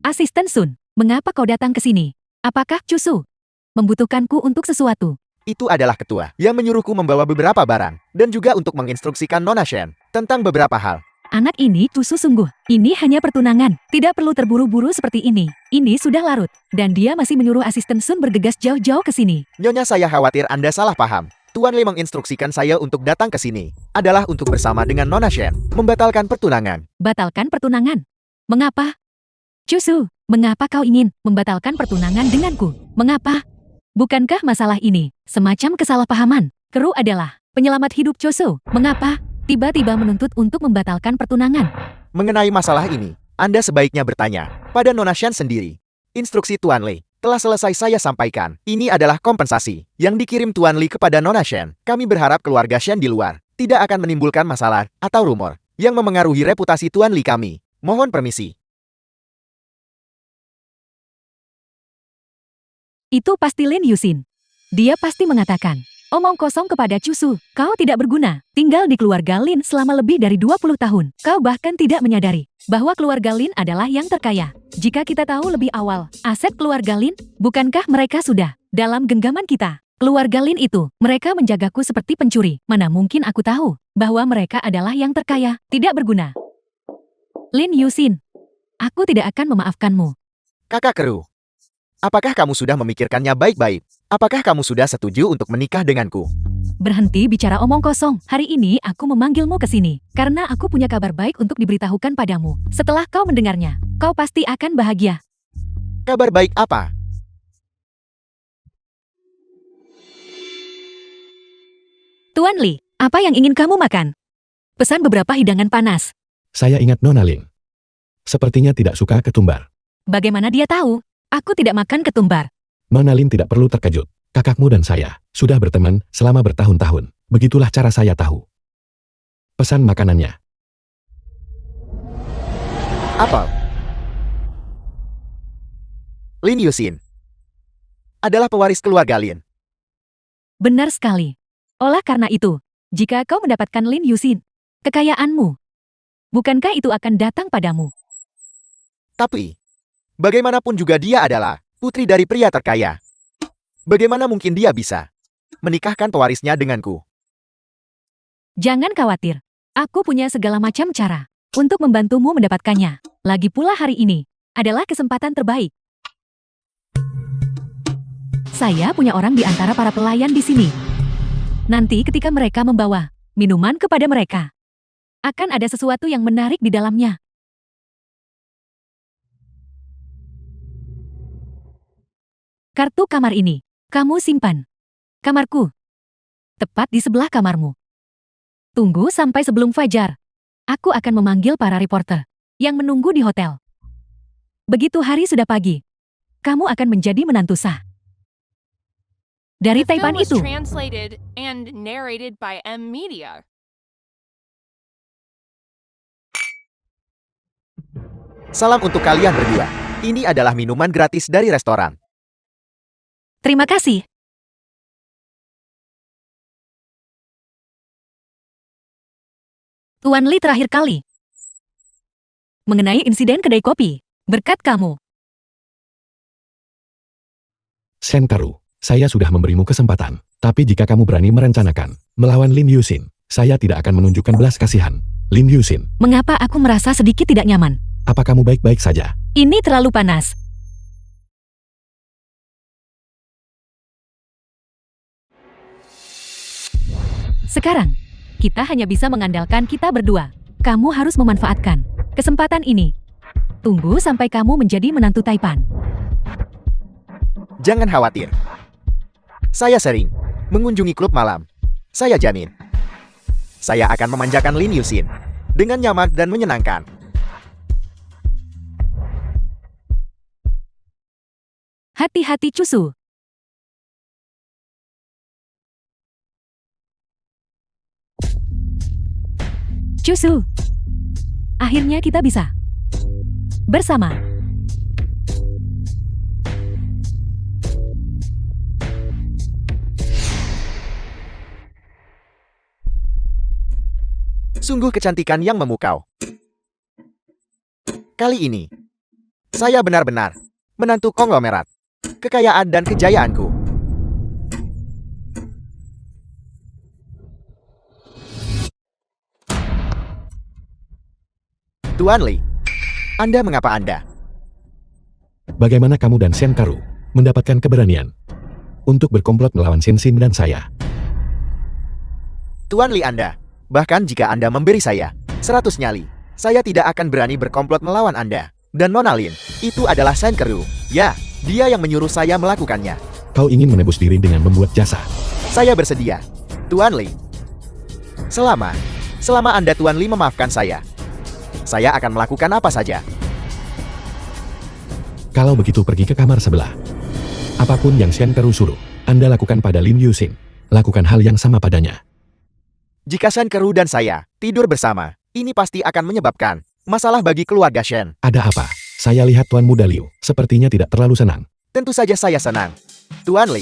Asisten Sun, mengapa kau datang ke sini? Apakah Cusu membutuhkanku untuk sesuatu? Itu adalah ketua yang menyuruhku membawa beberapa barang dan juga untuk menginstruksikan Nona Shen tentang beberapa hal. Anak ini Cusu sungguh. Ini hanya pertunangan. Tidak perlu terburu-buru seperti ini. Ini sudah larut. Dan dia masih menyuruh asisten Sun bergegas jauh-jauh ke sini. Nyonya, saya khawatir Anda salah paham. Tuan Li menginstruksikan saya untuk datang ke sini adalah untuk bersama dengan Nona Shen membatalkan pertunangan. Batalkan pertunangan? Mengapa? Cusu, mengapa kau ingin membatalkan pertunangan denganku? Mengapa? Bukankah masalah ini semacam kesalahpahaman? Keru adalah penyelamat hidup Cusu. Mengapa tiba-tiba menuntut untuk membatalkan pertunangan? Mengenai masalah ini, Anda sebaiknya bertanya pada Nona Shen sendiri. Instruksi Tuan Li telah selesai saya sampaikan. Ini adalah kompensasi yang dikirim Tuan Li kepada Nona Shen. Kami berharap keluarga Shen di luar tidak akan menimbulkan masalah atau rumor yang memengaruhi reputasi Tuan Li kami. Mohon permisi. Itu pasti Lin Yuxin. Dia pasti mengatakan, omong kosong kepada Cusu, kau tidak berguna. Tinggal di keluarga Lin selama lebih dari 20 tahun. Kau bahkan tidak menyadari bahwa keluarga Lin adalah yang terkaya. Jika kita tahu lebih awal aset keluarga Lin, bukankah mereka sudah dalam genggaman kita? Keluarga Lin itu, mereka menjagaku seperti pencuri. Mana mungkin aku tahu bahwa mereka adalah yang terkaya, tidak berguna. Lin Yuxin, aku tidak akan memaafkanmu. Kakak Keru, apakah kamu sudah memikirkannya baik-baik? Apakah kamu sudah setuju untuk menikah denganku? Berhenti bicara omong kosong. Hari ini aku memanggilmu ke sini karena aku punya kabar baik untuk diberitahukan padamu. Setelah kau mendengarnya, kau pasti akan bahagia. Kabar baik apa? Tuan Li, apa yang ingin kamu makan? Pesan beberapa hidangan panas. Saya ingat Nona Lin. Sepertinya tidak suka ketumbar. Bagaimana dia tahu? Aku tidak makan ketumbar. Nona Lin tidak perlu terkejut. Kakakmu dan saya sudah berteman selama bertahun-tahun. Begitulah cara saya tahu. Pesan makanannya. Apel. Lin Yusin adalah pewaris keluarga Lin. Benar sekali. Olah karena itu, jika kau mendapatkan Lin Yusin, kekayaanmu, bukankah itu akan datang padamu? Tapi, bagaimanapun juga dia adalah putri dari pria terkaya. Bagaimana mungkin dia bisa menikahkan pewarisnya denganku? Jangan khawatir, aku punya segala macam cara untuk membantumu mendapatkannya. Lagi pula hari ini adalah kesempatan terbaik. Saya punya orang di antara para pelayan di sini. Nanti ketika mereka membawa minuman kepada mereka, akan ada sesuatu yang menarik di dalamnya. Kartu kamar ini, kamu simpan. Kamarku, tepat di sebelah kamarmu. Tunggu sampai sebelum fajar. Aku akan memanggil para reporter yang menunggu di hotel. Begitu hari sudah pagi, kamu akan menjadi menantu sah. Dari The film Taipan was itu, translated and narrated by M Media. Salam untuk kalian berdua. Ini adalah minuman gratis dari restoran. terima kasih. Tuan Li terakhir kali. Mengenai insiden kedai kopi, berkat kamu. Senkaru, saya sudah memberimu kesempatan. Tapi jika kamu berani merencanakan melawan Lin Yusin, saya tidak akan menunjukkan belas kasihan. Lin Yusin, Mengapa aku merasa sedikit tidak nyaman? apa kamu baik-baik saja? Ini terlalu panas. Sekarang, kita hanya bisa mengandalkan kita berdua. Kamu harus memanfaatkan kesempatan ini. Tunggu sampai kamu menjadi menantu Taipan. Jangan khawatir. Saya sering mengunjungi klub malam. Saya jamin, saya akan memanjakan Lin Yusin dengan nyaman dan menyenangkan. Hati-hati Cusu. Cusu. Akhirnya kita bisa bersama. Sungguh kecantikan yang memukau. Kali ini, saya benar-benar menantu konglomerat, kekayaan dan kejayaanku. Tuan Li, mengapa Anda? Bagaimana kamu dan Senkaru mendapatkan keberanian untuk berkomplot melawan Shinsin dan saya? Tuan Li bahkan jika Anda memberi saya 100 nyali, saya tidak akan berani berkomplot melawan Anda. Dan Nona Lin, itu adalah Senkaru. Ya, dia yang menyuruh saya melakukannya. Kau ingin menebus diri dengan membuat jasa. Saya bersedia, Tuan Li. Selama Anda Tuan Li memaafkan saya akan melakukan apa saja. Kalau begitu pergi ke kamar sebelah. Apapun yang Senkaru suruh, Anda lakukan pada Lin Yusin. Lakukan hal yang sama padanya. Jika Senkaru dan saya tidur bersama, ini pasti akan menyebabkan masalah bagi keluarga Shen. Ada apa? Saya lihat Tuan Muda Liu sepertinya tidak terlalu senang. Tentu saja saya senang. Tuan Li,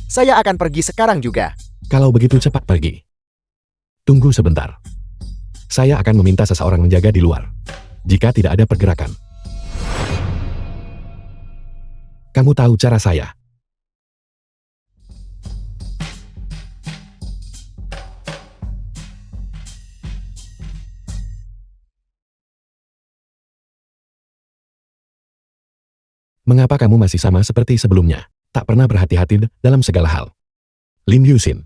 saya akan pergi sekarang juga. Kalau begitu cepat pergi. Tunggu sebentar. Saya akan meminta seseorang menjaga di luar. Jika tidak ada pergerakan. Kamu tahu cara saya. Mengapa kamu masih sama seperti sebelumnya? Tak pernah berhati-hati dalam segala hal. Lin Yusin.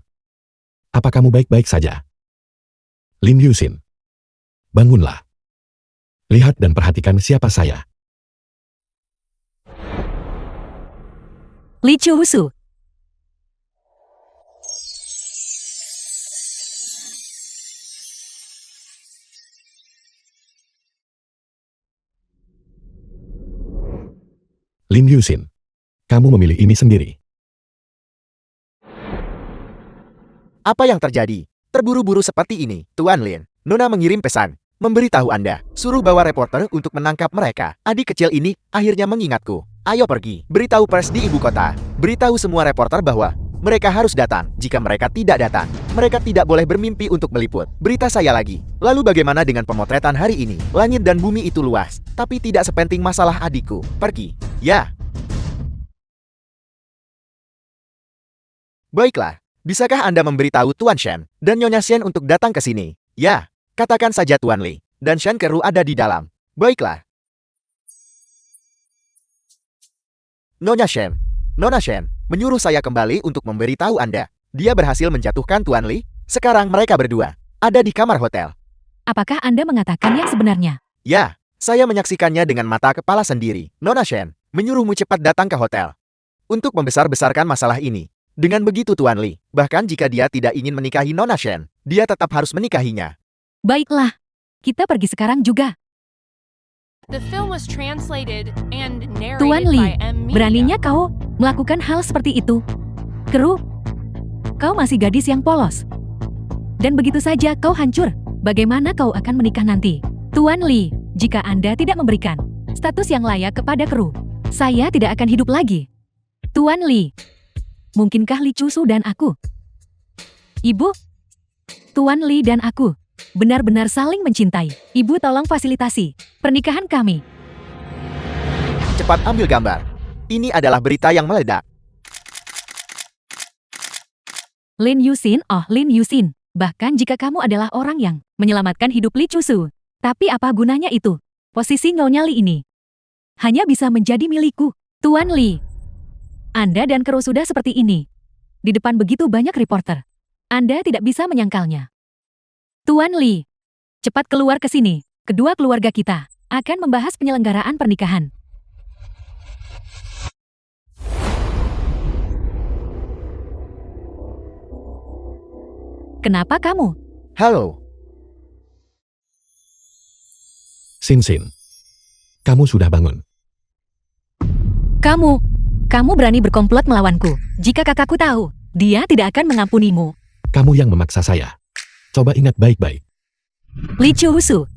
Apa kamu baik-baik saja? Lin Yusin. Bangunlah. Lihat dan perhatikan siapa saya. Li Chuhusu. Lin Yusin. Kamu memilih ini sendiri. Apa yang terjadi? Terburu-buru seperti ini, Tuan Lin. Nona mengirim pesan, memberitahu Anda, suruh bawa reporter untuk menangkap mereka. Adik kecil ini akhirnya mengingatku. Ayo pergi, beritahu pers di ibu kota. Beritahu semua reporter bahwa mereka harus datang. Jika mereka tidak datang, mereka tidak boleh bermimpi untuk meliput. Berita saya lagi. Lalu bagaimana dengan pemotretan hari ini? Langit dan bumi itu luas, tapi tidak sepenting masalah adikku. Pergi. Ya. Baiklah. Bisakah Anda memberitahu Tuan Shen dan Nyonya Shen untuk datang ke sini? Ya, katakan saja Tuan Li. Dan Shen Keru ada di dalam. Baiklah. Nona Shen, menyuruh saya kembali untuk memberitahu Anda. Dia berhasil menjatuhkan Tuan Li. Sekarang mereka berdua ada di kamar hotel. Apakah Anda mengatakan yang sebenarnya? Ya, saya menyaksikannya dengan mata kepala sendiri. Nona Shen, menyuruhmu cepat datang ke hotel untuk membesar-besarkan masalah ini. Dengan begitu Tuan Li, bahkan jika dia tidak ingin menikahi Nona Shen, dia tetap harus menikahinya. Baiklah. Kita pergi sekarang juga. The film was translated and Tuan narrated Li, by M. Media. beraninya kau melakukan hal seperti itu? Keru, kau masih gadis yang polos. Dan begitu saja kau hancur. Bagaimana kau akan menikah nanti? Tuan Li, jika Anda tidak memberikan status yang layak kepada Keru, saya tidak akan hidup lagi. Tuan Li, mungkinkah Li Chusu dan aku? Ibu, Tuan Li dan aku benar-benar saling mencintai. Ibu tolong fasilitasi pernikahan kami. Cepat ambil gambar. Ini adalah berita yang meledak. Lin Yusin, oh Lin Yusin. Bahkan jika kamu adalah orang yang menyelamatkan hidup Li Chusu. Tapi apa gunanya itu? Posisi Nyonya Li ini hanya bisa menjadi milikku. Tuan Li, Anda dan Keru sudah seperti ini. Di depan begitu banyak reporter. Anda tidak bisa menyangkalnya. Tuan Li, cepat keluar ke sini. Kedua keluarga kita akan membahas penyelenggaraan pernikahan. Kenapa kamu? Halo, Sin. Kamu sudah bangun. Kamu berani berkomplot melawanku. Jika kakakku tahu, dia tidak akan mengampunimu. Kamu yang memaksa saya. Coba ingat baik-baik. Li Chuhusu.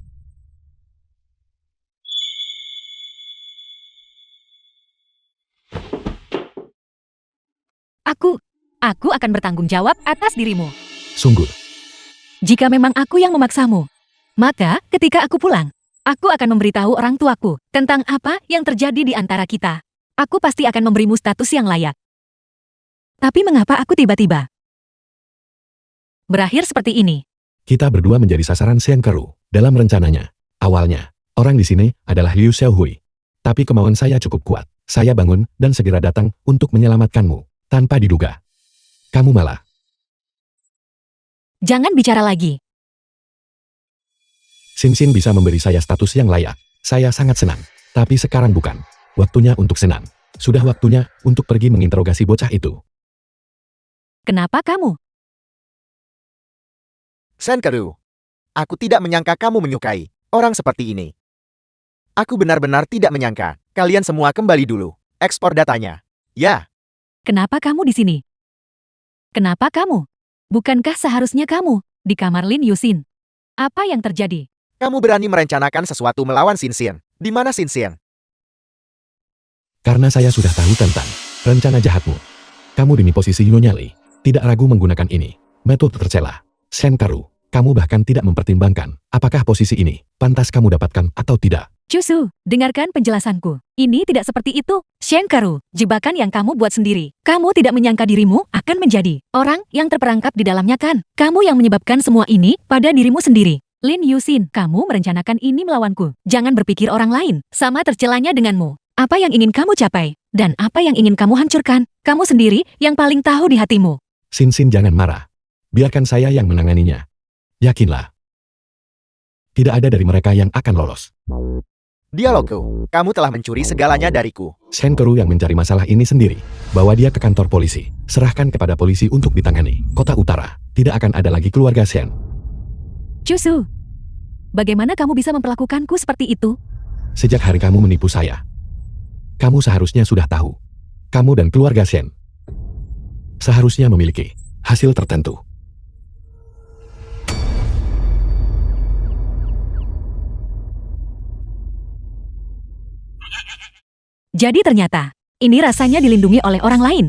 Aku akan bertanggung jawab atas dirimu. Sungguh. Jika memang aku yang memaksamu, maka ketika aku pulang, aku akan memberitahu orang tuaku tentang apa yang terjadi di antara kita. Aku pasti akan memberimu status yang layak. Tapi mengapa aku tiba-tiba berakhir seperti ini? Kita berdua menjadi sasaran Shen Keru. Dalam rencananya, awalnya, orang di sini adalah Liu Xiaohui. Tapi kemauan saya cukup kuat. Saya bangun dan segera datang untuk menyelamatkanmu. Tanpa diduga. Kamu malah. Jangan bicara lagi. Sin bisa memberi saya status yang layak. Saya sangat senang. Tapi sekarang bukan. Waktunya untuk senang. Sudah waktunya untuk pergi menginterogasi bocah itu. Kenapa kamu? Shen Keru. Aku tidak menyangka kamu menyukai orang seperti ini. Aku benar-benar tidak menyangka. Kalian semua kembali dulu. Ekspor datanya. Ya. Kenapa kamu di sini? Kenapa kamu? Bukankah seharusnya kamu di kamar Lin Yusin? Apa yang terjadi? Kamu berani merencanakan sesuatu melawan Sin. Di mana Sin? Karena saya sudah tahu tentang rencana jahatmu. Kamu demi posisi Nyonya Li. Tidak ragu menggunakan ini. Metode tercela. Shen Keru. Kamu bahkan tidak mempertimbangkan apakah posisi ini pantas kamu dapatkan atau tidak. Chusu, dengarkan penjelasanku. Ini tidak seperti itu. Shen Keru, jebakan yang kamu buat sendiri. Kamu tidak menyangka dirimu akan menjadi orang yang terperangkap di dalamnya kan? Kamu yang menyebabkan semua ini pada dirimu sendiri. Lin Yusin, kamu merencanakan ini melawanku. Jangan berpikir orang lain. Sama tercelanya denganmu. Apa yang ingin kamu capai? Dan apa yang ingin kamu hancurkan? Kamu sendiri yang paling tahu di hatimu. Sin jangan marah. Biarkan saya yang menanganinya. Yakinlah. Tidak ada dari mereka yang akan lolos. Dialogku, kamu telah mencuri segalanya dariku. Shenkeru yang mencari masalah ini sendiri. Bawa dia ke kantor polisi. Serahkan kepada polisi untuk ditangani. Kota Utara. Tidak akan ada lagi keluarga Shen. Cusu, bagaimana kamu bisa memperlakukanku seperti itu? Sejak hari kamu menipu saya. Kamu seharusnya sudah tahu. Kamu dan keluarga Shen seharusnya memiliki hasil tertentu. Jadi ternyata, ini rasanya dilindungi oleh orang lain.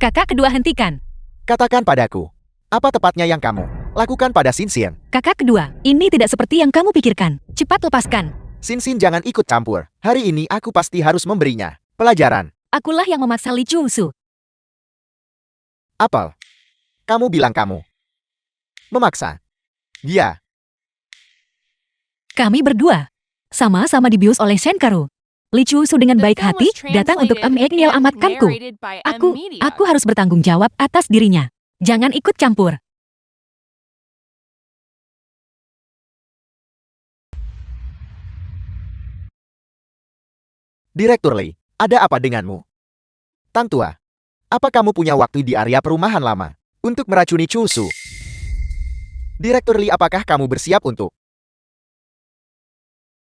Kakak kedua hentikan. Katakan padaku, apa tepatnya yang kamu lakukan pada Xin? Kakak kedua, ini tidak seperti yang kamu pikirkan. Cepat lepaskan. Xin jangan ikut campur. Hari ini aku pasti harus memberinya pelajaran. Akulah yang memaksa Li Cusu. Apel, kamu bilang kamu memaksa dia. Kami berdua sama-sama dibius oleh Shenkaru. Li Cusu dengan The baik film hati was datang untuk translated menyelamatkanku. and narrated by M. Media. Aku harus bertanggung jawab atas dirinya. Jangan ikut campur. Direktur Lee, ada apa denganmu? Tang Tua, apa kamu punya waktu di area perumahan lama untuk meracuni Cusu? Direktur Lee, apakah kamu bersiap untuk?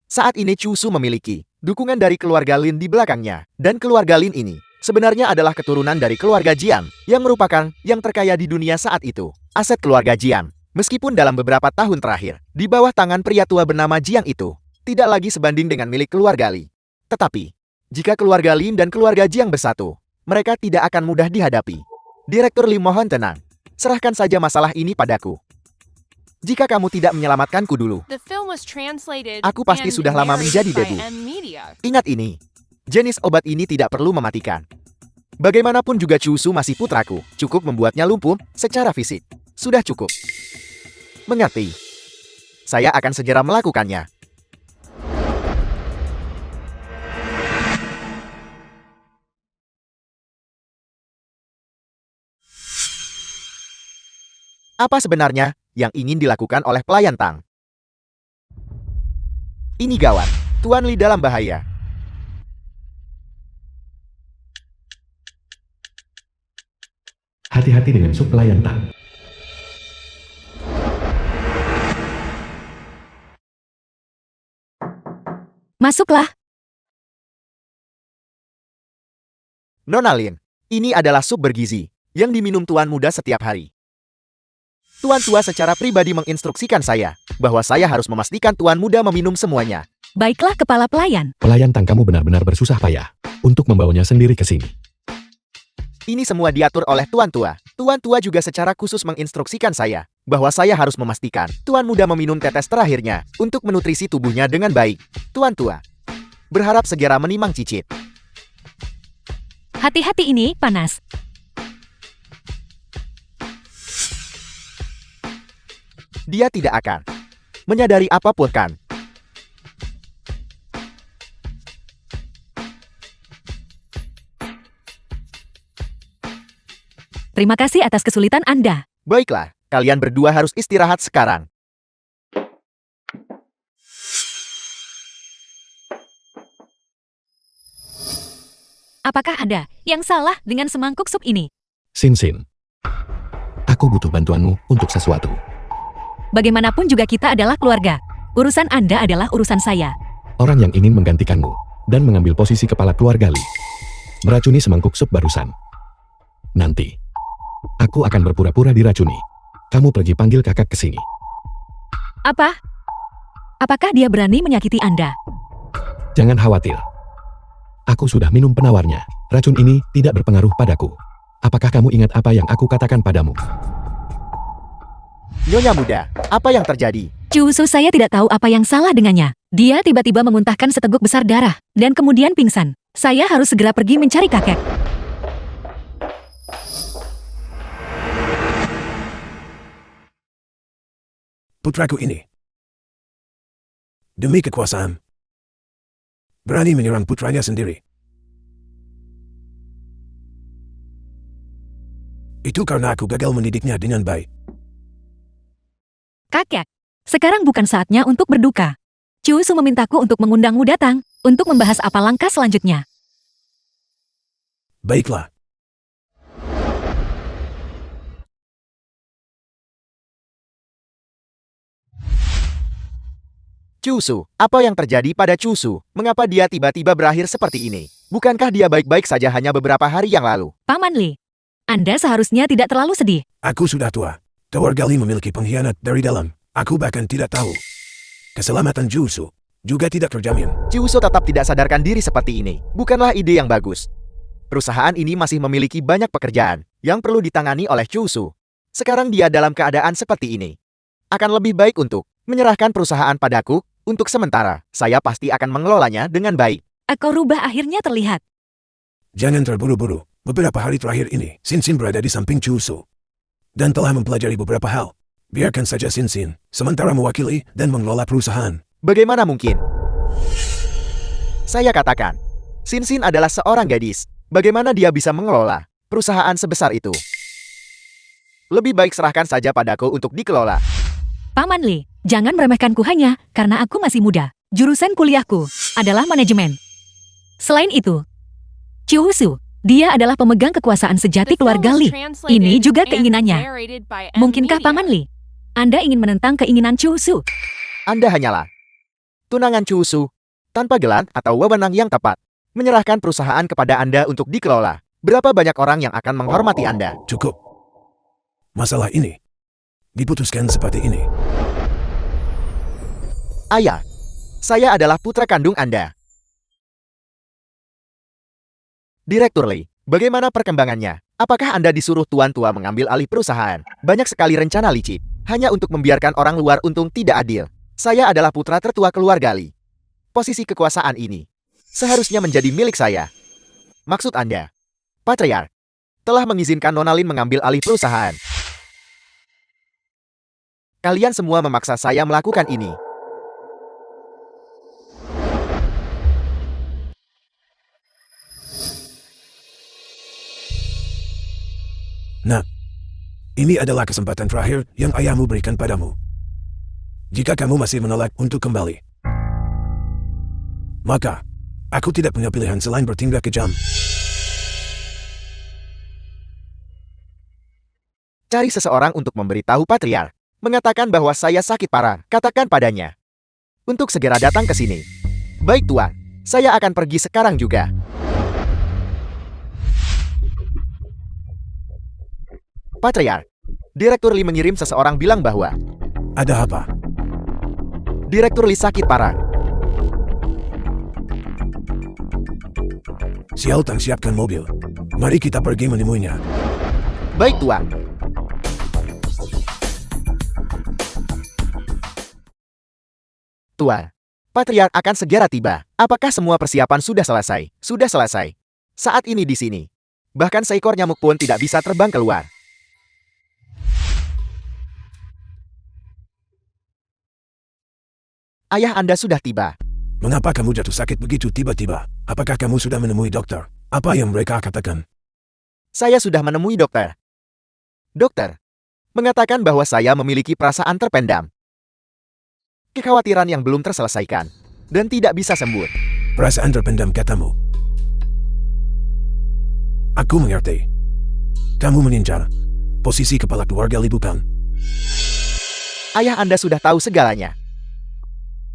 Saat ini Cusu memiliki dukungan dari keluarga Lin di belakangnya, dan keluarga Lin ini sebenarnya adalah keturunan dari keluarga Jian, yang merupakan yang terkaya di dunia saat itu. Aset keluarga Jian, meskipun dalam beberapa tahun terakhir, di bawah tangan pria tua bernama Jiang itu, tidak lagi sebanding dengan milik keluarga Li. Tetapi, jika keluarga Lin dan keluarga Jiang bersatu, mereka tidak akan mudah dihadapi. Direktur Li, mohon tenang. Serahkan saja masalah ini padaku. Jika kamu tidak menyelamatkanku dulu, The film was translated aku pasti and sudah lama narrated menjadi by debu. M. Media. Ingat ini, jenis obat ini tidak perlu mematikan. Bagaimanapun juga Cusu masih putraku, cukup membuatnya lumpuh secara fisik. Sudah cukup. Mengerti? Saya akan segera melakukannya. Apa sebenarnya yang ingin dilakukan oleh pelayan Tang? Ini gawat. Tuan Li dalam bahaya. Hati-hati dengan sup pelayan Tang. Masuklah. Nona Lin, ini adalah sup bergizi yang diminum tuan muda setiap hari. Tuan tua secara pribadi menginstruksikan saya bahwa saya harus memastikan tuan muda meminum semuanya. Baiklah kepala pelayan. Pelayan Tang, kamu benar-benar bersusah payah untuk membawanya sendiri ke sini. Ini semua diatur oleh tuan tua. Tuan tua juga secara khusus menginstruksikan saya bahwa saya harus memastikan tuan muda meminum tetes terakhirnya untuk menutrisi tubuhnya dengan baik. Tuan tua berharap segera menimang cicit. Hati-hati, ini panas. Dia tidak akan menyadari apapun kan? Terima kasih atas kesulitan Anda. Baiklah, kalian berdua harus istirahat sekarang. Apakah ada yang salah dengan semangkuk sup ini? Xin, aku butuh bantuanmu untuk sesuatu. Bagaimanapun juga kita adalah keluarga. Urusan Anda adalah urusan saya. Orang yang ingin menggantikanmu dan mengambil posisi kepala keluarga Li meracuni semangkuk sup barusan. Nanti, aku akan berpura-pura diracuni. Kamu pergi panggil kakak ke sini. Apa? Apakah dia berani menyakiti Anda? Jangan khawatir. Aku sudah minum penawarnya. Racun ini tidak berpengaruh padaku. Apakah kamu ingat apa yang aku katakan padamu? Nyonya muda, apa yang terjadi? Cusu, saya tidak tahu apa yang salah dengannya. Dia tiba-tiba memuntahkan seteguk besar darah, dan kemudian pingsan. Saya harus segera pergi mencari kakek. Putraku ini, demi kekuasaan, berani menyerang putranya sendiri. Itu karena aku gagal mendidiknya dengan baik. Kakek, sekarang bukan saatnya untuk berduka. Cusu memintaku untuk mengundangmu datang, untuk membahas apa langkah selanjutnya. Baiklah. Cusu, apa yang terjadi pada Cusu? Mengapa dia tiba-tiba berakhir seperti ini? Bukankah dia baik-baik saja hanya beberapa hari yang lalu? Paman Li, Anda seharusnya tidak terlalu sedih. Aku sudah tua. Keluarga Li memiliki pengkhianat dari dalam. Aku bahkan tidak tahu. Keselamatan Cusu juga tidak terjamin. Cusu tetap tidak sadarkan diri seperti ini. Bukanlah ide yang bagus. Perusahaan ini masih memiliki banyak pekerjaan yang perlu ditangani oleh Cusu. Sekarang dia dalam keadaan seperti ini. Akan lebih baik untuk menyerahkan perusahaan padaku. Untuk sementara, saya pasti akan mengelolanya dengan baik. Ekor rubah akhirnya terlihat. Jangan terburu-buru. Beberapa hari terakhir ini, Sin berada di samping Cusu. Dan telah mempelajari beberapa hal. Biarkan saja Sin sementara mewakili dan mengelola perusahaan. Bagaimana mungkin? Saya katakan, Sin adalah seorang gadis. Bagaimana dia bisa mengelola perusahaan sebesar itu? Lebih baik serahkan saja padaku untuk dikelola. Paman Li, jangan meremehkanku hanya karena aku masih muda. Jurusan kuliahku adalah manajemen. Selain itu, Cusu, dia adalah pemegang kekuasaan sejati The film keluarga was Li. translated Ini juga and keinginannya. narrated by M Mungkinkah Media. Paman Li? Anda ingin menentang keinginan Cusu? Anda hanyalah tunangan Cusu, tanpa gelar atau wewenang yang tepat. Menyerahkan perusahaan kepada Anda untuk dikelola. Berapa banyak orang yang akan menghormati Anda? Cukup. Masalah ini diputuskan seperti ini. Ayah, saya adalah putra kandung Anda. Direktur Lee, bagaimana perkembangannya? Apakah Anda disuruh tuan tua mengambil alih perusahaan? Banyak sekali rencana licik, hanya untuk membiarkan orang luar untung tidak adil. Saya adalah putra tertua keluarga Lee. Posisi kekuasaan ini seharusnya menjadi milik saya. Maksud Anda, Patriark, telah mengizinkan Nona Lin mengambil alih perusahaan. Kalian semua memaksa saya melakukan ini. Nah, ini adalah kesempatan terakhir yang ayahmu berikan padamu. Jika kamu masih menolak untuk kembali, maka aku tidak punya pilihan selain bertindak kejam. Cari seseorang untuk memberitahu Patriark. Mengatakan bahwa saya sakit parah. Katakan padanya untuk segera datang ke sini. Baik Tuan, saya akan pergi sekarang juga. Patriark, Direktur Lee mengirim seseorang bilang bahwa Ada apa? Direktur Lee sakit parah. Xiao Tang, siapkan mobil. Mari kita pergi menemuinya. Baik Tuan. Tuan, Patriark akan segera tiba. Apakah semua persiapan sudah selesai? Sudah selesai. Saat ini di sini. Bahkan seekor nyamuk pun tidak bisa terbang keluar. Ayah Anda sudah tiba. Mengapa kamu jatuh sakit begitu tiba-tiba? Apakah kamu sudah menemui dokter? Apa yang mereka katakan? Saya sudah menemui dokter. Dokter mengatakan bahwa saya memiliki perasaan terpendam. Kekhawatiran yang belum terselesaikan dan tidak bisa sembuh. Perasaan terpendam katamu. Aku mengerti. Kamu mengincar posisi kepala keluarga Li, bukan? Ayah Anda sudah tahu segalanya.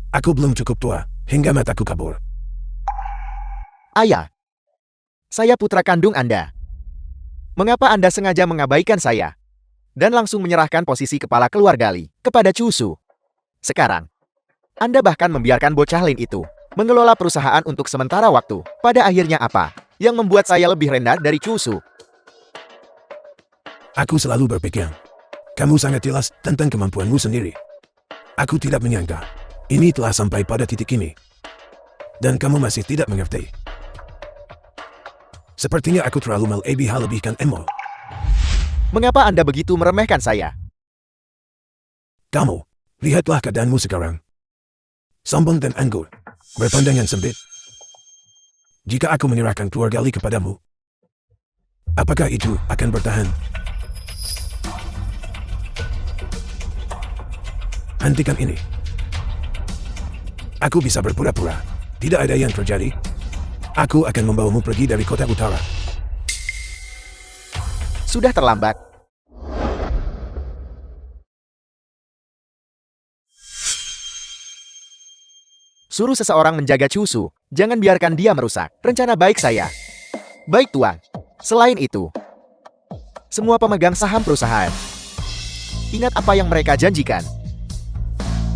Aku belum cukup tua hingga mataku kabur. Ayah, saya putra kandung Anda. Mengapa Anda sengaja mengabaikan saya dan langsung menyerahkan posisi kepala keluarga Li kepada Cusu? Sekarang, Anda bahkan membiarkan bocah Lin itu mengelola perusahaan untuk sementara waktu. Pada akhirnya apa yang membuat saya lebih rendah dari Cusu? Aku selalu berpikir, kamu sangat jelas tentang kemampuanmu sendiri. Aku tidak menyangka ini telah sampai pada titik ini. Dan kamu masih tidak mengerti. Sepertinya aku terlalu melebihkan emo. Mengapa Anda begitu meremehkan saya? Kamu, lihatlah keadaanmu sekarang. Sombong dan anggur, berpandangan sempit. Jika aku menyerahkan keluarga Li kepadamu, apakah itu akan bertahan? Hentikan ini. Aku bisa berpura-pura. Tidak ada yang terjadi. Aku akan membawamu pergi dari kota utara. Sudah terlambat. Suruh seseorang menjaga Chusu. Jangan biarkan dia merusak rencana baik saya. Baik, Tuan. Selain itu, semua pemegang saham perusahaan, ingat apa yang mereka janjikan.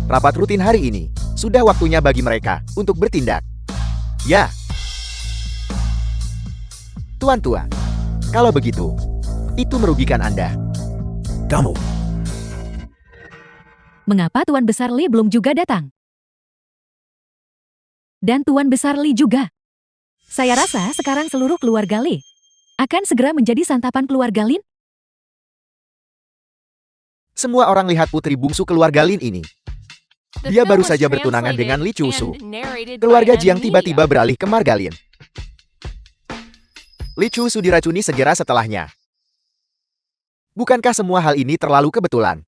Rapat rutin hari ini, sudah waktunya bagi mereka untuk bertindak. Ya. Tuan-tuan, kalau begitu, itu merugikan Anda. Kamu. Mengapa Tuan Besar Li belum juga datang? Dan Tuan Besar Li juga. Saya rasa sekarang seluruh keluarga Li akan segera menjadi santapan keluarga Lin. Semua orang lihat putri bungsu keluarga Lin ini. The Dia film baru was saja bertunangan translated dengan Li Chusu. and narrated by Keluarga Anne Jiang Media. tiba-tiba beralih ke marga Lin. Li Chusu diracuni segera setelahnya. Bukankah semua hal ini terlalu kebetulan?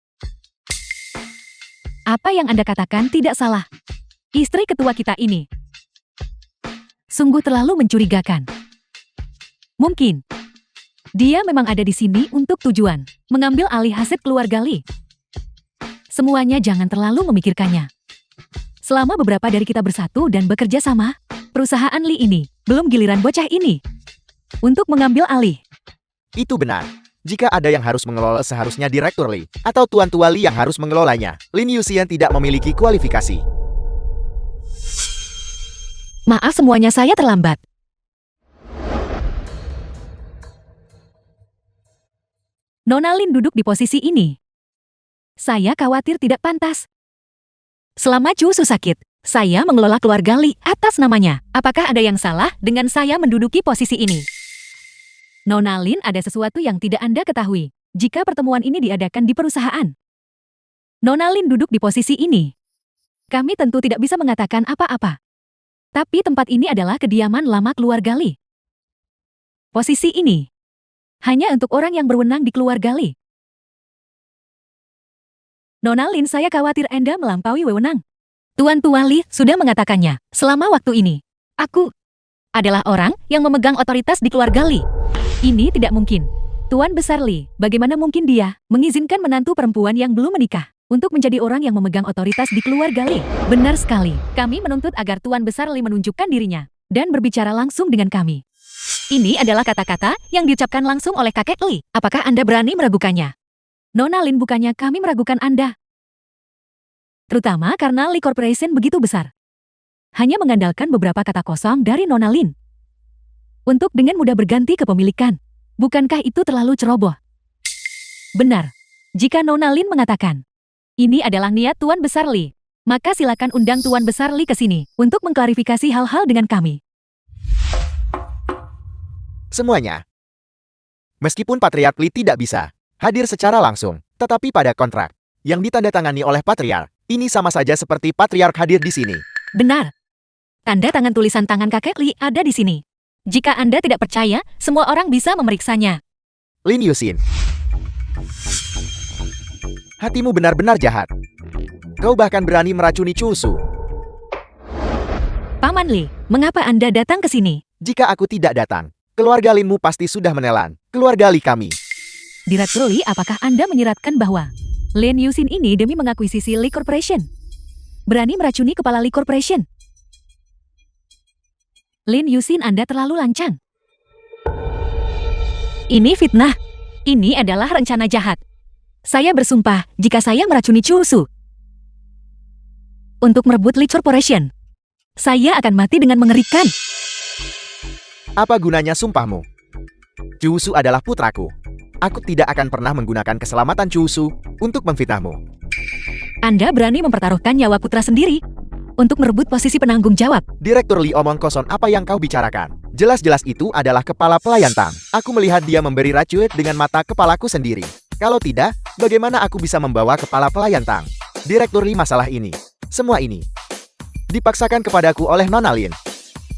Apa yang Anda katakan tidak salah. Istri ketua kita ini sungguh terlalu mencurigakan. Mungkin dia memang ada di sini untuk tujuan mengambil alih aset keluarga Li. Semuanya jangan terlalu memikirkannya. Selama beberapa dari kita bersatu dan bekerja sama, perusahaan Li ini belum giliran bocah ini untuk mengambil alih. Itu benar. Jika ada yang harus mengelola, seharusnya Direktur Li atau Tuan Tua Li yang harus mengelolanya. Lin Yuxian tidak memiliki kualifikasi. Maaf semuanya, saya terlambat. Nona Lin duduk di posisi ini. Saya khawatir tidak pantas. Selama Chusu sakit, saya mengelola keluarga Li atas namanya. Apakah ada yang salah dengan saya menduduki posisi ini? Nona Lin, ada sesuatu yang tidak Anda ketahui jika pertemuan ini diadakan di perusahaan. Nona Lin duduk di posisi ini. Kami tentu tidak bisa mengatakan apa-apa. Tapi tempat ini adalah kediaman lama keluarga Li. Posisi ini hanya untuk orang yang berwenang di keluarga Li. Nona Lin, saya khawatir Anda melampaui wewenang. Tuan Tua Li sudah mengatakannya selama waktu ini. Aku adalah orang yang memegang otoritas di keluarga Li. Ini tidak mungkin. Tuan Besar Li, bagaimana mungkin dia mengizinkan menantu perempuan yang belum menikah untuk menjadi orang yang memegang otoritas di keluarga Li? Benar sekali. Kami menuntut agar Tuan Besar Li menunjukkan dirinya dan berbicara langsung dengan kami. Ini adalah kata-kata yang diucapkan langsung oleh kakek Li. Apakah Anda berani meragukannya? Nona Lin, bukannya kami meragukan Anda. Terutama karena Li Corporation begitu besar. Hanya mengandalkan beberapa kata kosong dari Nona Lin untuk dengan mudah berganti kepemilikan. Bukankah itu terlalu ceroboh? Benar. Jika Nona Lin mengatakan ini adalah niat Tuan Besar Li, maka silakan undang Tuan Besar Li ke sini untuk mengklarifikasi hal-hal dengan kami. Semuanya. Meskipun Patriark Li tidak bisa hadir secara langsung, tetapi pada kontrak yang ditandatangani oleh Patriark, ini sama saja seperti Patriark hadir di sini. Benar. Tanda tangan tulisan tangan kakek Li ada di sini. Jika Anda tidak percaya, semua orang bisa memeriksanya. Lin Yuxin. Hatimu benar-benar jahat. Kau bahkan berani meracuni Chusu. Paman Li, mengapa Anda datang ke sini? Jika aku tidak datang, keluarga Linmu pasti sudah menelan keluarga Li kami. Direktur Li, apakah Anda menyiratkan bahwa Lin Yuxin ini demi mengakuisisi Li Corporation? Berani meracuni kepala Li Corporation? Lin Yuxin, Anda terlalu lancang. Ini fitnah. Ini adalah rencana jahat. Saya bersumpah jika saya meracuni Chusu untuk merebut Li Corporation, saya akan mati dengan mengerikan. Apa gunanya sumpahmu? Chusu adalah putraku. Aku tidak akan pernah menggunakan keselamatan Chusu untuk memfitnahmu. Anda berani mempertaruhkan nyawa putra sendiri untuk merebut posisi penanggung jawab. Direktur Li, omong kosong apa yang kau bicarakan. Jelas-jelas itu adalah kepala pelayan Tang. Aku melihat dia memberi racun dengan mata kepalaku sendiri. Kalau tidak, bagaimana aku bisa membawa kepala pelayan Tang? Direktur Li, masalah ini, semua ini, dipaksakan kepadaku oleh Nona Lin.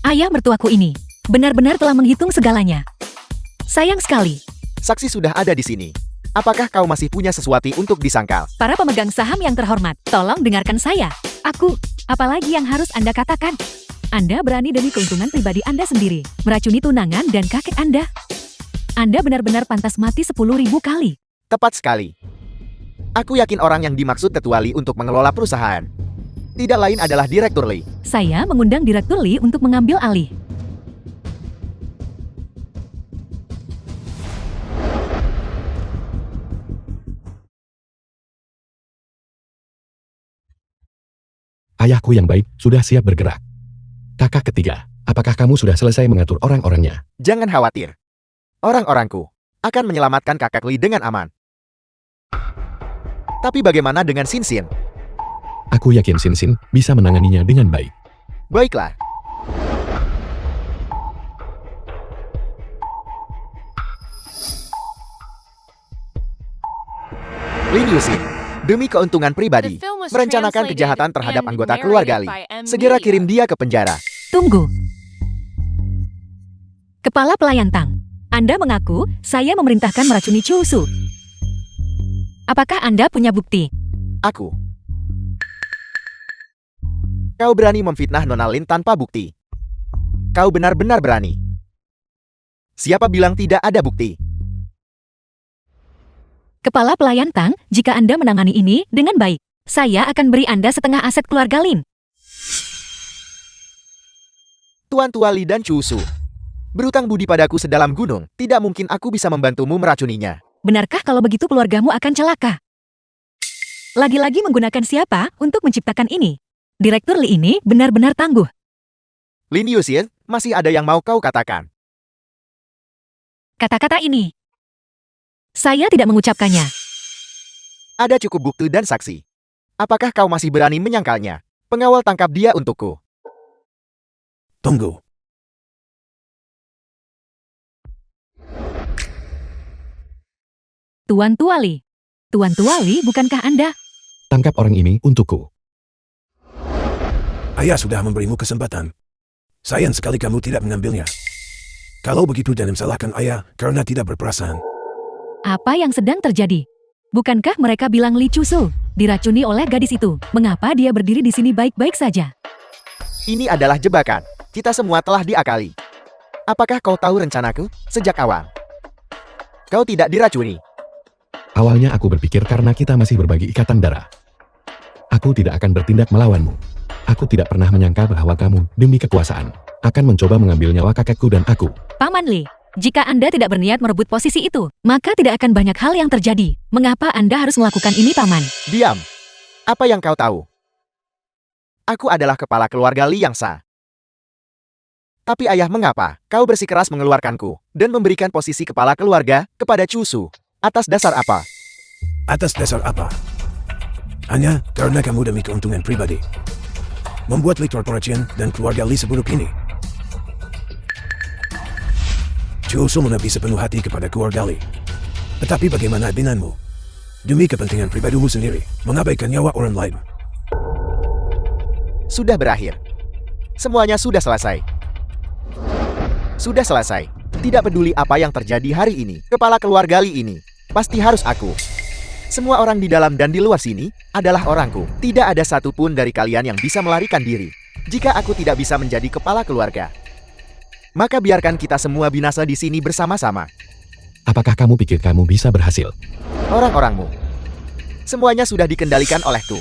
Ayah mertuaku ini benar-benar telah menghitung segalanya. Sayang sekali. Saksi sudah ada di sini. Apakah kau masih punya sesuatu untuk disangkal? Para pemegang saham yang terhormat, tolong dengarkan saya. Apalagi yang harus Anda katakan? Anda berani demi keuntungan pribadi Anda sendiri, meracuni tunangan dan kakek Anda. Anda benar-benar pantas mati 10.000 kali. Tepat sekali. Aku yakin orang yang dimaksud Ketua Lee untuk mengelola perusahaan tidak lain adalah Direktur Lee. Saya mengundang Direktur Lee untuk mengambil alih. Ayahku yang baik sudah siap bergerak. Kakak ketiga, apakah kamu sudah selesai mengatur orang-orangnya? Jangan khawatir. Orang-orangku akan menyelamatkan kakak Lee dengan aman. Tapi bagaimana dengan Sin Sin? Aku yakin Sin Sin bisa menanganinya dengan baik. Baiklah. Lin Yusin, demi keuntungan pribadi, The film was merencanakan translated kejahatan terhadap and anggota narrated keluarga Lee. by M. Segera Media. kirim dia ke penjara. Tunggu. Kepala Pelayan Tang, Anda mengaku saya memerintahkan meracuni Chu Su. Apakah Anda punya bukti? Aku. Kau berani memfitnah Nona Lin tanpa bukti. Kau benar-benar berani. Siapa bilang tidak ada bukti? Kepala Pelayan Tang, jika Anda menangani ini dengan baik, saya akan beri Anda setengah aset keluarga Lin. Tuan Tua Lee dan Chu Su berutang budi padaku sedalam gunung. Tidak mungkin aku bisa membantumu meracuninya. Benarkah kalau begitu keluargamu akan celaka? Lagi-lagi menggunakan siapa untuk menciptakan ini? Direktur Lee ini benar-benar tangguh. Lin Yusin, masih ada yang mau kau katakan? Kata-kata ini, saya tidak mengucapkannya. Ada cukup bukti dan saksi. Apakah kau masih berani menyangkalnya? Pengawal tangkap dia untukku. Tunggu. Tuan Tuali. Tuan Tuali, bukankah Anda? Tangkap orang ini untukku. Ayah sudah memberimu kesempatan. Sayang sekali kamu tidak mengambilnya. Kalau begitu jangan salahkan ayah karena tidak berperasaan. Apa yang sedang terjadi? Bukankah mereka bilang Lee Chusu diracuni oleh gadis itu? Mengapa dia berdiri di sini baik-baik saja? Ini adalah jebakan. Kita semua telah diakali. Apakah kau tahu rencanaku sejak awal? Kau tidak diracuni. Awalnya aku berpikir karena kita masih berbagi ikatan darah. Aku tidak akan bertindak melawanmu. Aku tidak pernah menyangka bahwa kamu, demi kekuasaan, akan mencoba mengambil nyawa kakekku dan aku. Paman Lee, jika Anda tidak berniat merebut posisi itu, maka tidak akan banyak hal yang terjadi. Mengapa Anda harus melakukan ini, Paman? Diam. Apa yang kau tahu? Aku adalah kepala keluarga Lee yang sah. Tapi ayah, mengapa kau bersikeras mengeluarkanku dan memberikan posisi kepala keluarga kepada Chu Su? Atas dasar apa? Atas dasar apa? Hanya karena kamu demi keuntungan pribadi. Membuat Lee Corporation dan keluarga Lee seburuk ini. Chu Su mengabdi sepenuh hati kepada keluarga Lee. Tetapi bagaimana denganmu? Demi kepentingan pribadimu sendiri, mengabaikan nyawa orang lain. Sudah berakhir. Semuanya sudah selesai. Sudah selesai. Tidak peduli apa yang terjadi hari ini, kepala keluarga Lee ini pasti harus aku. Semua orang di dalam dan di luar sini adalah orangku. Tidak ada satupun dari kalian yang bisa melarikan diri. Jika aku tidak bisa menjadi kepala keluarga, maka biarkan kita semua binasa di sini bersama-sama. Apakah kamu pikir kamu bisa berhasil? Orang-orangmu, semuanya sudah dikendalikan olehku.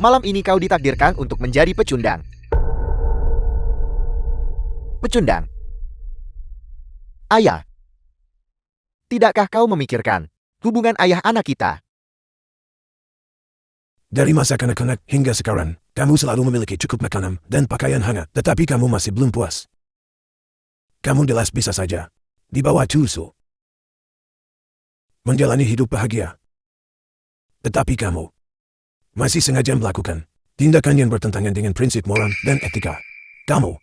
Malam ini kau ditakdirkan untuk menjadi pecundang. Pecundang. Ayah, tidakkah kau memikirkan hubungan ayah anak kita? Dari masa kanak-kanak hingga sekarang, kamu selalu memiliki cukup makanan dan pakaian hangat, tetapi kamu masih belum puas. Kamu jelas bisa saja di bawah Chu Su menjalani hidup bahagia. Tetapi kamu masih sengaja melakukan tindakan yang bertentangan dengan prinsip moral dan etika. Kamu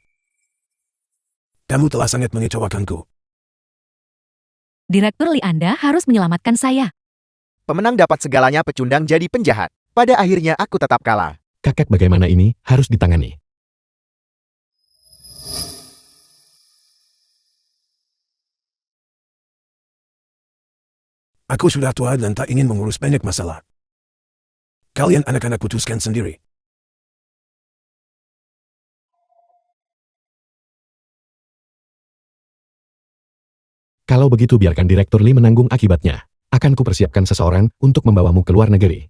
telah sangat mengecewakanku. Direktur Lee, Anda harus menyelamatkan saya. Pemenang dapat segalanya, pecundang jadi penjahat. Pada akhirnya aku tetap kalah. Kakek bagaimana ini harus ditangani. Aku sudah tua dan tak ingin mengurus banyak masalah. Kalian anak-anak putuskan sendiri. Kalau begitu biarkan Direktur Lee menanggung akibatnya. Akan kupersiapkan seseorang untuk membawamu ke luar negeri.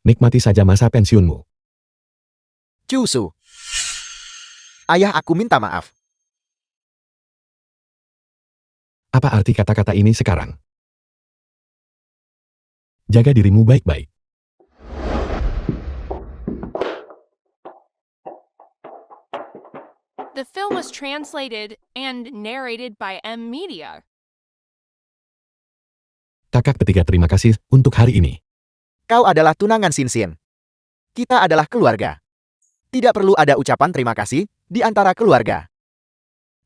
Nikmati saja masa pensiunmu. Chusu. Ayah, aku minta maaf. Apa arti kata-kata ini sekarang? Jaga dirimu baik-baik. The film was translated and narrated by M Media. Kakak ketiga terima kasih untuk hari ini. Kau adalah tunangan Sinsin. Kita adalah keluarga. Tidak perlu ada ucapan terima kasih di antara keluarga.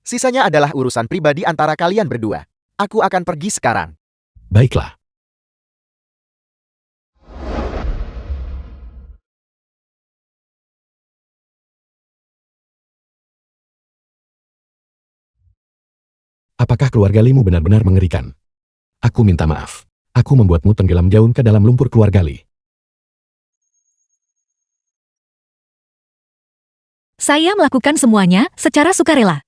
Sisanya adalah urusan pribadi antara kalian berdua. Aku akan pergi sekarang. Baiklah. Apakah keluarga Limu benar-benar mengerikan? Aku minta maaf. Aku membuatmu tenggelam jauh ke dalam lumpur keluarga Li. Saya melakukan semuanya secara sukarela.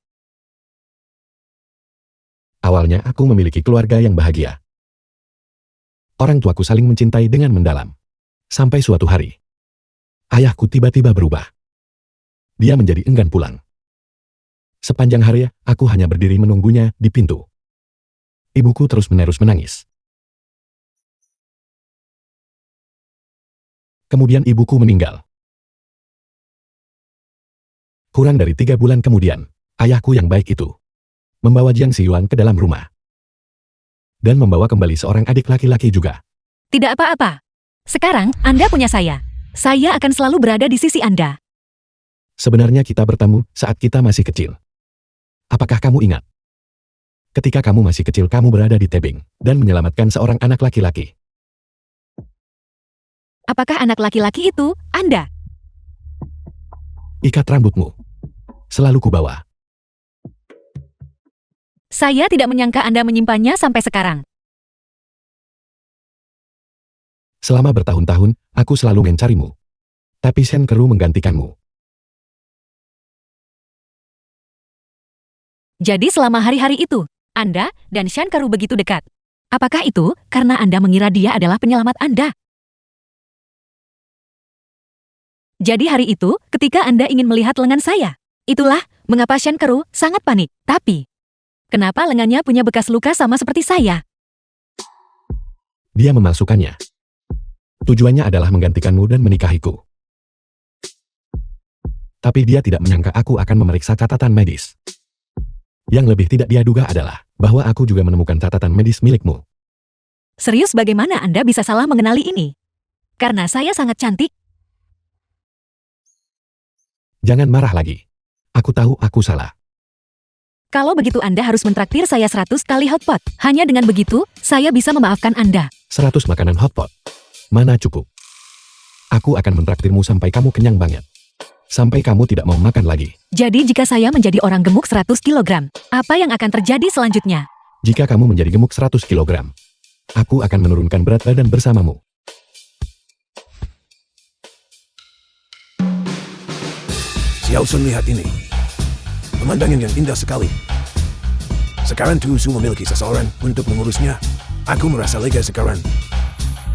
Awalnya aku memiliki keluarga yang bahagia. Orang tuaku saling mencintai dengan mendalam. Sampai suatu hari, ayahku tiba-tiba berubah. Dia menjadi enggan pulang. Sepanjang hari, aku hanya berdiri menunggunya di pintu. Ibuku terus-menerus menangis. Kemudian ibuku meninggal. Kurang dari 3 bulan kemudian, ayahku yang baik itu membawa Jiang Xiyuan ke dalam rumah. Dan membawa kembali seorang adik laki-laki juga. Tidak apa-apa. Sekarang, Anda punya saya. Saya akan selalu berada di sisi Anda. Sebenarnya kita bertemu saat kita masih kecil. Apakah kamu ingat? Ketika kamu masih kecil kamu berada di tebing dan menyelamatkan seorang anak laki-laki. Apakah anak laki-laki itu Anda? Ikat rambutmu. Selalu kubawa. Saya tidak menyangka Anda menyimpannya sampai sekarang. Selama bertahun-tahun, aku selalu mencarimu. Tapi Shen Keru menggantikanmu. Jadi selama hari-hari itu, Anda dan Shan Karu begitu dekat. Apakah itu karena Anda mengira dia adalah penyelamat Anda? Jadi hari itu, ketika Anda ingin melihat lengan saya, itulah mengapa Shan Karu sangat panik. Tapi, kenapa lengannya punya bekas luka sama seperti saya? Dia memalsukannya. Tujuannya adalah menggantikanmu dan menikahiku. Tapi dia tidak menyangka aku akan memeriksa catatan medis. Yang lebih tidak dia duga adalah bahwa aku juga menemukan catatan medis milikmu. Serius bagaimana Anda bisa salah mengenali ini? Karena saya sangat cantik. Jangan marah lagi. Aku tahu aku salah. Kalau begitu Anda harus mentraktir saya 100 kali hotpot. Hanya dengan begitu, saya bisa memaafkan Anda. 100 makanan hotpot. Mana cukup. Aku akan mentraktirmu sampai kamu kenyang banget. Sampai kamu tidak mau makan lagi. Jadi jika saya menjadi orang gemuk 100 kg, apa yang akan terjadi selanjutnya? Jika kamu menjadi gemuk 100 kg, aku akan menurunkan berat badan bersamamu. Xiao Sun, lihat ini. Pemandangan yang indah sekali. Sekarang Tusu memiliki seseorang untuk mengurusnya. Aku merasa lega sekarang.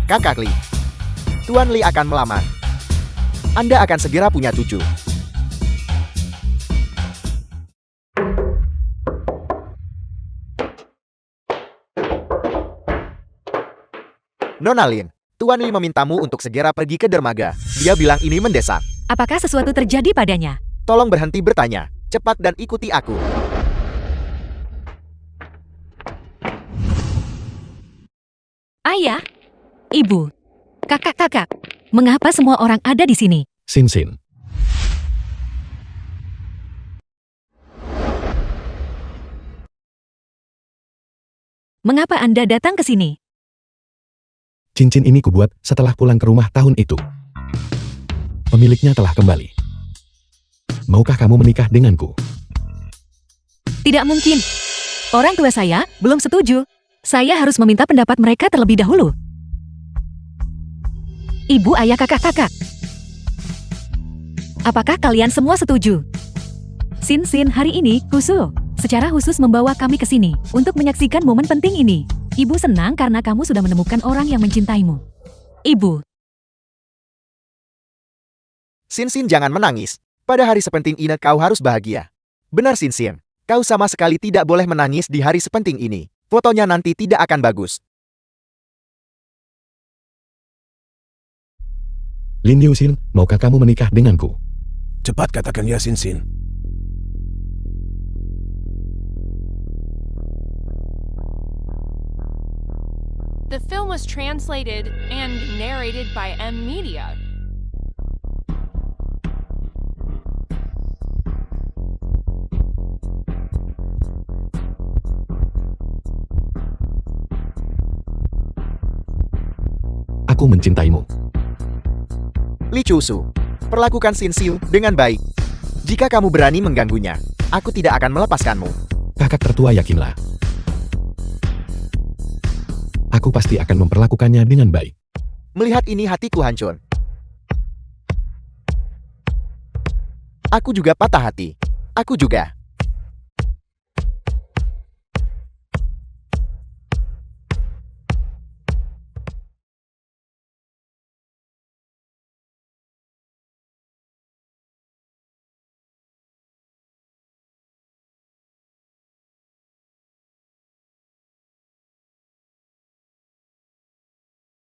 Kakak Li. Tuan Li akan melamar. Anda akan segera punya cucu. Nona Lin, Tuan Li memintamu untuk segera pergi ke dermaga. Dia bilang ini mendesak. Apakah sesuatu terjadi padanya? Tolong berhenti bertanya. Cepat dan ikuti aku. Ayah, Ibu, kakak-kakak, mengapa semua orang ada di sini? Sin. Mengapa Anda datang ke sini? Cincin ini kubuat setelah pulang ke rumah tahun itu. Pemiliknya telah kembali. Maukah kamu menikah denganku? Tidak mungkin. Orang tua saya belum setuju. Saya harus meminta pendapat mereka terlebih dahulu. Ibu, ayah, kakak-kakak. Apakah kalian semua setuju? Sin hari ini, Kusu, secara khusus membawa kami ke sini untuk menyaksikan momen penting ini. Ibu senang karena kamu sudah menemukan orang yang mencintaimu. Ibu. Sin jangan menangis. Pada hari sepenting ini kau harus bahagia. Benar Sin, kau sama sekali tidak boleh menangis di hari sepenting ini. Fotonya nanti tidak akan bagus. Lin Yusin, maukah kamu menikah denganku? Cepat katakan ya, Sin. The film was translated and narrated by M Media. Aku mencintaimu. Li Chusu, perlakukan Sin dengan baik. Jika kamu berani mengganggunya, aku tidak akan melepaskanmu. Kakak tertua, yakinlah. Aku pasti akan memperlakukannya dengan baik. Melihat ini hatiku hancur. Aku juga patah hati. Aku juga.